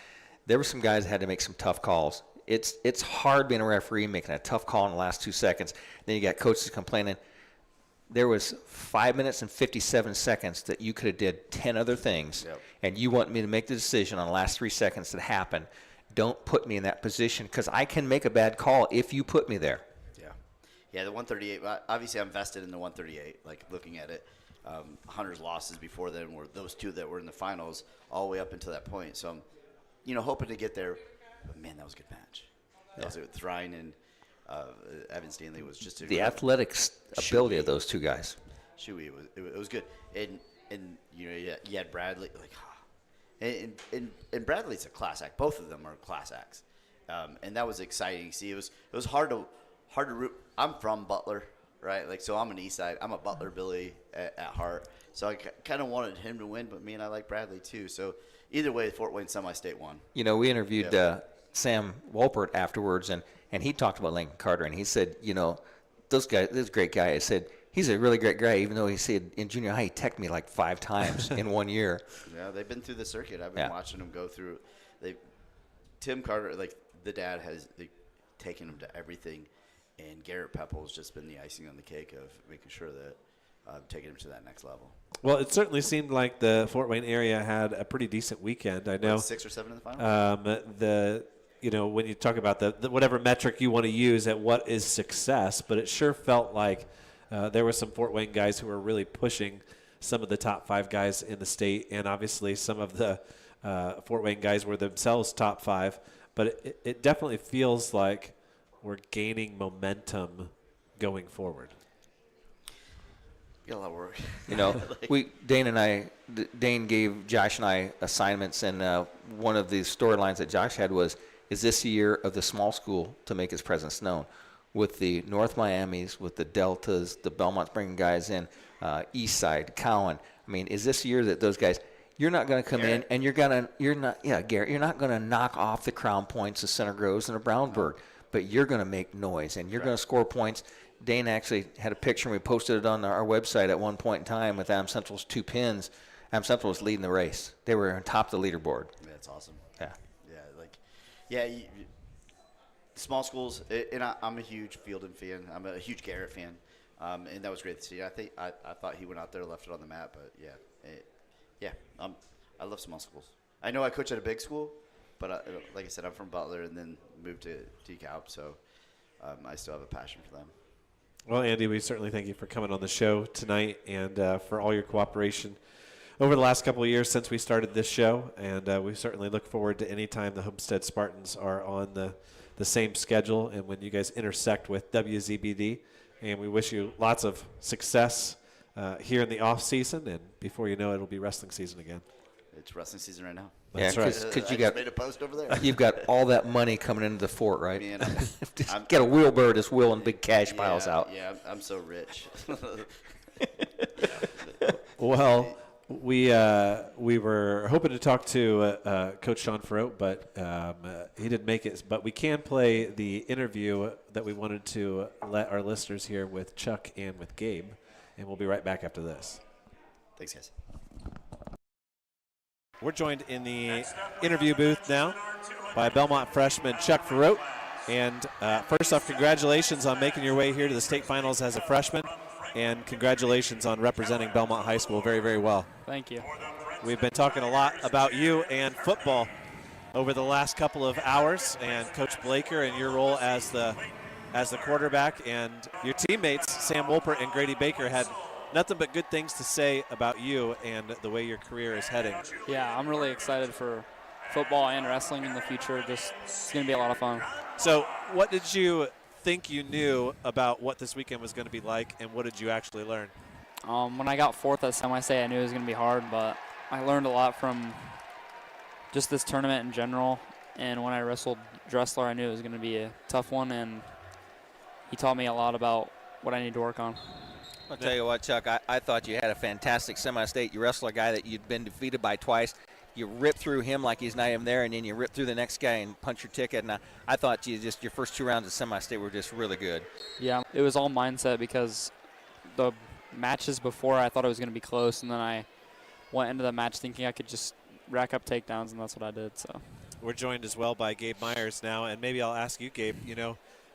There were some guys that had to make some tough calls. It's hard being a referee, making a tough call in the last 2 seconds. Then you got coaches complaining. There was 5 minutes and 57 seconds that you could have did 10 other things, and you want me to make the decision on the last 3 seconds that happened. Don't put me in that position because I can make a bad call if you put me there. Yeah, the 138, obviously I'm vested in the 138, like looking at it. Hunter's losses before then were those 2 that were in the finals all the way up until that point. So I'm, hoping to get there. But, man, that was a good match. That was with Ryan and Evan Stanley was just the athletic ability of those 2 guys. Shuey, it was good. And you had Bradley. And Bradley's a class act. Both of them are class acts. And that was exciting to see. It was hard to root. I'm from Butler. Right, like so I'm an East Side. I'm a Butler Billy at heart. So I kind of wanted him to win, but me and I like Bradley too. So either way, Fort Wayne Semi-State won. We interviewed Sam Wolpert afterwards, and he talked about Lincoln Carter, and he said, those guys, this great guy. I said he's a really great guy, even though he said in junior high he teched me like 5 times in 1 year. Yeah, they've been through the circuit. I've been watching them go through. Tim Carter, like the dad, has taken him to everything. And Garrett Pepple's just been the icing on the cake of making sure that taking him to that next level. Well, it certainly seemed like the Fort Wayne area had a pretty decent weekend. I know 6 or 7 in the final. When you talk about the whatever metric you want to use at what is success, but it sure felt like there were some Fort Wayne guys who were really pushing some of the top 5 guys in the state, and obviously some of the Fort Wayne guys were themselves top 5. But it definitely feels like we're gaining momentum going forward. Got a lot of work. Dane gave Josh and I assignments, and one of the storylines that Josh had was, is this the year of the small school to make its presence known? With the North Miamis, with the Deltas, the Belmonts bringing guys in, East Side, Cowan. I mean, is this the year that those guys, you're not going to come in and Garrett, you're not going to knock off the Crown Points, the Center Groves, and the Brownburg. but you're going to make noise and you're going to score points. Dane actually had a picture, and we posted it on our website at one point in time with Adams Central's 2 pins. Adams Central was leading the race. They were on top of the leaderboard. Yeah, that's awesome. Yeah. Yeah, small schools, and I'm a huge Fielden fan. I'm a huge Garrett fan, and that was great to see. I thought he went out there, left it on the map, but I love small schools. I know I coach at a big school, but like I said, I'm from Butler and then moved to DeKalb, so I still have a passion for them. Well, Andy, we certainly thank you for coming on the show tonight and for all your cooperation over the last couple of years since we started this show. And we certainly look forward to any time the Homestead Spartans are on the same schedule and when you guys intersect with WZBD. And we wish you lots of success here in the off season. And before you know it, it'll be wrestling season again. It's wrestling season right now. That's right. Because you made a post over there. You've got all that money coming into the fort, right? Man, just get a wheelbarrow, just wheeling big cash piles out. Yeah, I'm so rich. Well, we were hoping to talk to Coach Sean Farrow, but he didn't make it. But we can play the interview that we wanted to let our listeners hear with Chuck and with Gabe, and we'll be right back after this. Thanks, guys. We're joined in the interview booth now by Belmont freshman Chuck Farrow. And first off, congratulations on making your way here to the state finals as a freshman. And congratulations on representing Belmont High School very, very well. Thank you. We've been talking a lot about you and football over the last couple of hours, and Coach Blaker and your role as the quarterback, and your teammates, Sam Wolpert and Grady Baker, had nothing but good things to say about you and the way your career is heading. Yeah, I'm really excited for football and wrestling in the future. It's going to be a lot of fun. So what did you think you knew about what this weekend was going to be like, and what did you actually learn? When I got fourth at semi-state, I knew it was going to be hard, but I learned a lot from just this tournament in general. And when I wrestled Dressler, I knew it was going to be a tough one, and he taught me a lot about what I need to work on. I'll tell you what, Chuck, I thought you had a fantastic semi-state. You wrestled a guy that you'd been defeated by twice. You rip through him like he's not even there, and then you rip through the next guy and punch your ticket. And I thought your first 2 rounds of semi-state were just really good. Yeah, it was all mindset because the matches before I thought it was going to be close, and then I went into the match thinking I could just rack up takedowns, and that's what I did. So we're joined as well by Gabe Myers now, and maybe I'll ask you, Gabe,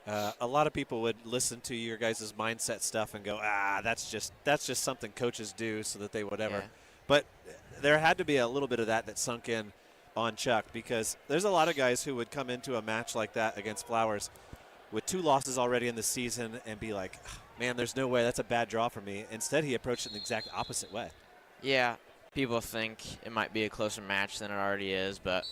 a lot of people would listen to your guys' mindset stuff and go, that's just something coaches do so that they whatever. Yeah. But there had to be a little bit of that sunk in on Chuck, because there's a lot of guys who would come into a match like that against Flowers with 2 losses already in the season and be like, man, there's no way, that's a bad draw for me. Instead, he approached it in the exact opposite way. Yeah, people think it might be a closer match than it already is, but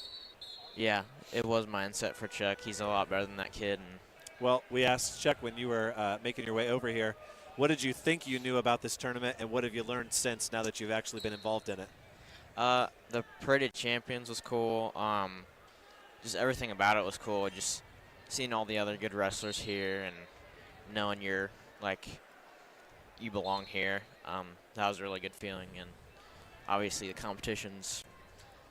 yeah, it was mindset for Chuck. He's a lot better than that kid. And well, we asked Chuck when you were making your way over here, what did you think you knew about this tournament, and what have you learned since, now that you've actually been involved in it? The Parade of Champions was cool. Just everything about it was cool. Just seeing all the other good wrestlers here and knowing you belong here. That was a really good feeling. And obviously the competition's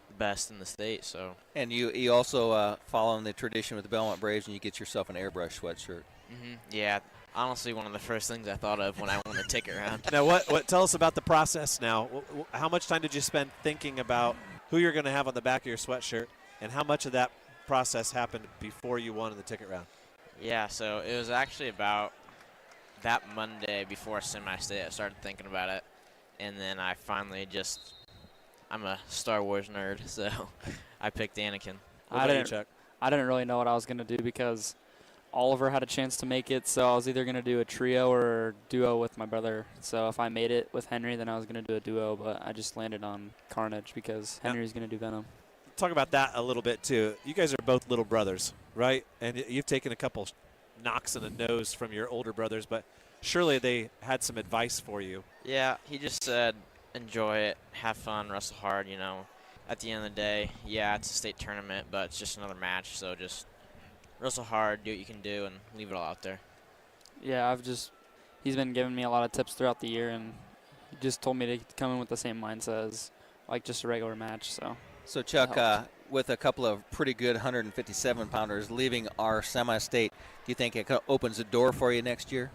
the best in the state. So. And you also following the tradition with the Belmont Braves, and you get yourself an airbrush sweatshirt. Mm-hmm. Yeah. Honestly, one of the first things I thought of when I won the ticket round. Now, what? Tell us about the process now. How much time did you spend thinking about who you're going to have on the back of your sweatshirt, and how much of that process happened before you won in the ticket round? Yeah, so it was actually about that Monday before semi-state I started thinking about it, and then I finally I'm a Star Wars nerd, so I picked Anakin. I didn't really know what I was going to do because Oliver had a chance to make it, so I was either going to do a trio or a duo with my brother. So if I made it with Henry, then I was going to do a duo, but I just landed on Carnage because Henry's going to do Venom. Talk about that a little bit, too. You guys are both little brothers, right? And you've taken a couple knocks in the nose from your older brothers, but surely they had some advice for you. Yeah, he just said, enjoy it, have fun, wrestle hard, At the end of the day, yeah, it's a state tournament, but it's just another match, so just wrestle hard, do what you can do, and leave it all out there. Yeah, he's been giving me a lot of tips throughout the year, and he just told me to come in with the same mindset as just a regular match. So So, Chuck, with a couple of pretty good 157-pounders leaving our semi-state, do you think it opens the door for you next year?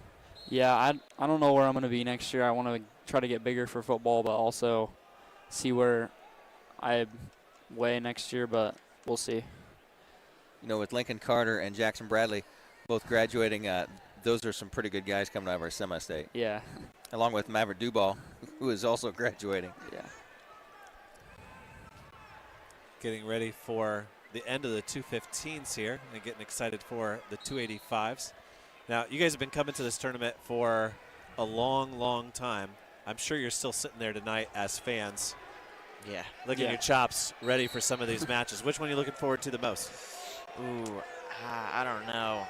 Yeah, I don't know where I'm going to be next year. I want to try to get bigger for football, but also see where I weigh next year, but we'll see. You know, with Lincoln Carter and Jackson Bradley both graduating, those are some pretty good guys coming out of our semi-state. Yeah. Along with Maverick Duball, who is also graduating. Yeah. Getting ready for the end of the 215s here and getting excited for the 285s. Now, you guys have been coming to this tournament for a long, long time. I'm sure you're still sitting there tonight as fans. Yeah. Licking your chops, ready for some of these matches. Which one are you looking forward to the most? Ooh, I don't know.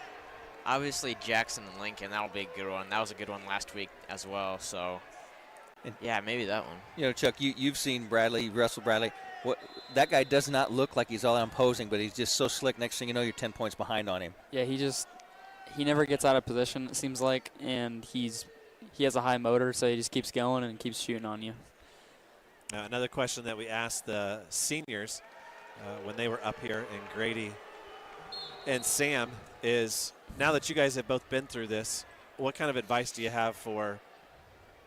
Obviously, Jackson and Lincoln, that'll be a good one. That was a good one last week as well. So, yeah, maybe that one. You know, Chuck, you've seen Bradley, you've wrestled Bradley. That guy does not look like he's all imposing, but he's just so slick. Next thing you know, you're 10 points behind on him. Yeah, he never gets out of position, it seems like, and he has a high motor, so he just keeps going and keeps shooting on you. Another question that we asked the seniors when they were up here, and Grady and Sam, is now that you guys have both been through this, what kind of advice do you have for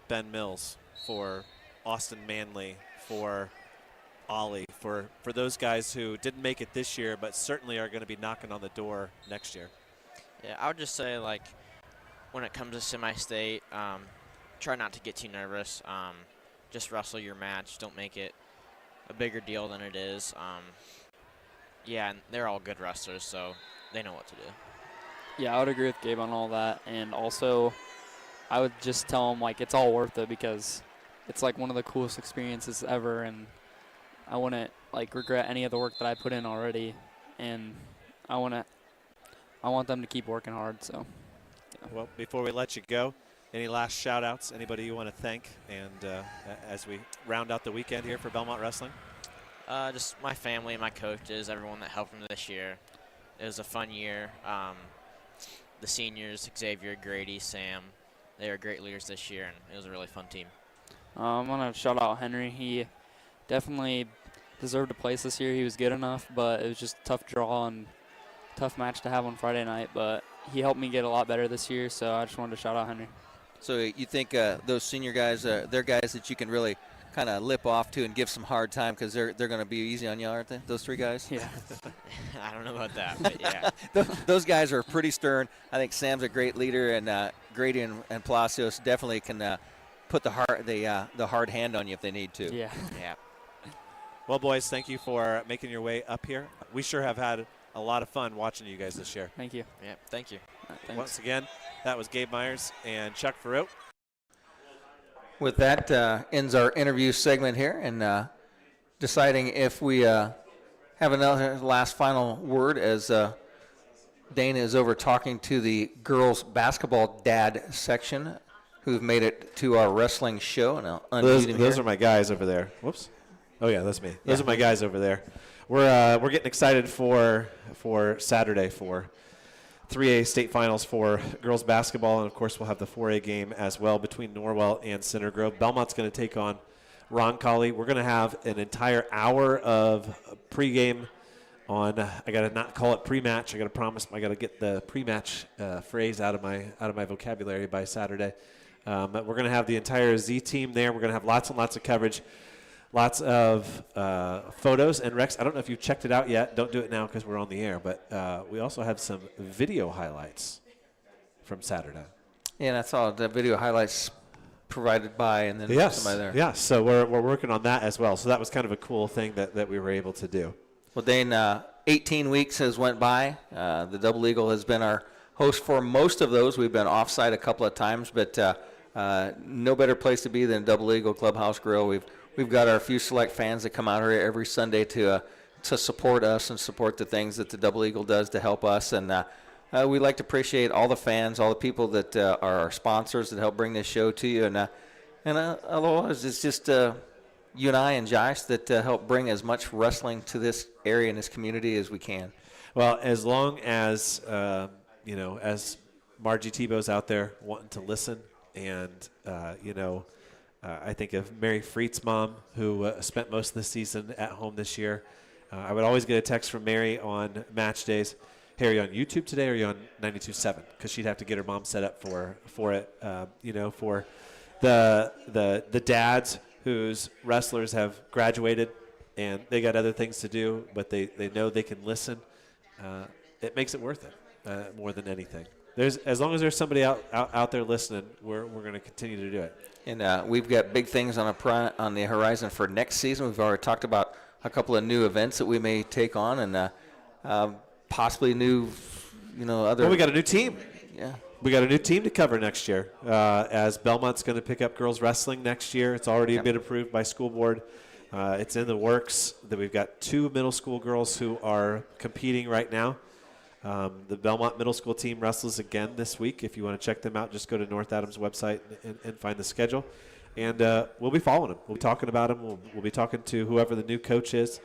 Ben Mills, for Austin Manley, for Ollie, for those guys who didn't make it this year but certainly are going to be knocking on the door next year? Yeah, I would just say, like, when it comes to semi-state, try not to get too nervous. Just wrestle your match. Don't make it a bigger deal than it is. Yeah, and they're all good wrestlers, so they know what to do. Yeah, I would agree with Gabe on all that. And also, I would just tell them, like, it's all worth it because it's, like, one of the coolest experiences ever. And I wouldn't, like, regret any of the work that I put in already. And I want them to keep working hard. So, yeah. Well, before we let you go, any last shout-outs? Anybody you want to thank? And as we round out the weekend here for Belmont Wrestling? Just my family, my coaches, everyone that helped me this year. It was a fun year. The seniors, Xavier, Grady, Sam, they were great leaders this year, and it was a really fun team. I'm going to shout out Henry. He definitely deserved a place this year. He was good enough, but it was just a tough draw and tough match to have on Friday night. But he helped me get a lot better this year, so I just wanted to shout out Henry. So you think those senior guys, they're guys that you can really kind of lip off to and give some hard time because they're going to be easy on you, aren't they, those three guys? Yeah. I don't know about that, but yeah. Those guys are pretty stern. I think Sam's a great leader, and Grady and Palacios definitely can put the hard hand on you if they need to. Yeah. Yeah. Well, boys, thank you for making your way up here. We sure have had a lot of fun watching you guys this year. Thank you. Yeah, thank you. Once again, that was Gabe Myers and Chuck Farrow. With that, ends our interview segment here, and deciding if we have another last final word as Dane is over talking to the girls basketball dad section who've made it to our wrestling show. And Those are my guys over there. Whoops. Oh, yeah, that's me. Those are my guys over there. We're getting excited for Saturday for 3A state finals for girls basketball, and of course we'll have the 4A game as well between Norwell and Center Grove. Belmont's going to take on Roncalli. We're going to have an entire hour of pregame on. I got to not call it pre-match. I got to promise. I got to get the pre-match phrase out of my vocabulary by Saturday. But we're going to have the entire Z team there. We're going to have lots and lots of coverage. Lots of photos. And, Rex, I don't know if you've checked it out yet. Don't do it now because we're on the air. But we also have some video highlights from Saturday. Yeah, that's all. The video highlights provided by and then somebody there. Yeah, so we're working on that as well. So that was kind of a cool thing that we were able to do. Well, Dane, 18 weeks has went by. The Double Eagle has been our host for most of those. We've been offsite a couple of times, but no better place to be than Double Eagle Clubhouse Grille. We've got our few select fans that come out here every Sunday to support us and support the things that the Double Eagle does to help us. And we like to appreciate all the fans, all the people that are our sponsors that help bring this show to you. And otherwise, it's just you and I and Josh that help bring as much wrestling to this area and this community as we can. Well, as long as, as Margie Tebow's out there wanting to listen and, I think of Mary Freet's mom, who spent most of the season at home this year. I would always get a text from Mary on match days. Hey, are you on YouTube today or are you on 92.7? Because she'd have to get her mom set up for it. For the dads whose wrestlers have graduated and they got other things to do, but they know they can listen. It makes it worth it more than anything. As long as there's somebody out there listening, we're going to continue to do it. And we've got big things on the horizon for next season. We've already talked about a couple of new events that we may take on, and possibly new, other. Well, we got a new team. Yeah. We got a new team to cover next year. As Belmont's going to pick up girls wrestling next year. It's already been approved by school board. It's in the works. That we've got 2 middle school girls who are competing right now. The Belmont middle school team wrestles again this week. If you want to check them out, just go to North Adams' website and find the schedule. And we'll be following them. We'll be talking about them. We'll be talking to whoever the new coach is.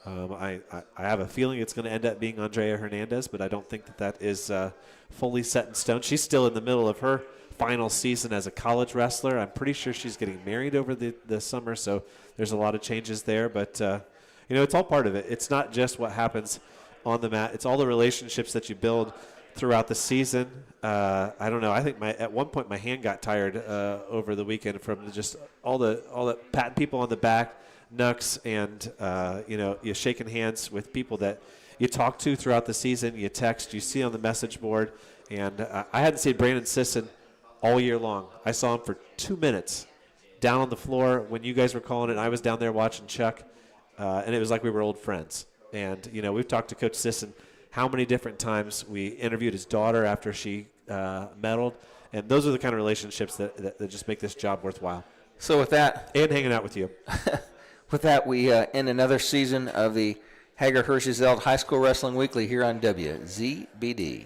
I have a feeling it's going to end up being Andrea Hernandez, but I don't think that is fully set in stone. She's still in the middle of her final season as a college wrestler. I'm pretty sure she's getting married over the summer, so there's a lot of changes there. But, it's all part of it. It's not just what happens on the mat. It's all the relationships that you build throughout the season. I don't know. I think at one point my hand got tired over the weekend from just all the patting people on the back, Nux, and you shaking hands with people that you talk to throughout the season, you text, you see on the message board. And I hadn't seen Brandon Sisson all year long. I saw him for 2 minutes down on the floor when you guys were calling it. I was down there watching Chuck, and it was like we were old friends. And, we've talked to Coach Sisson how many different times. We interviewed his daughter after she medaled. And those are the kind of relationships that just make this job worthwhile. So with that. And hanging out with you. With that, we end another season of the Haggard Hirschy Zelt High School Wrestling Weekly here on WZBD.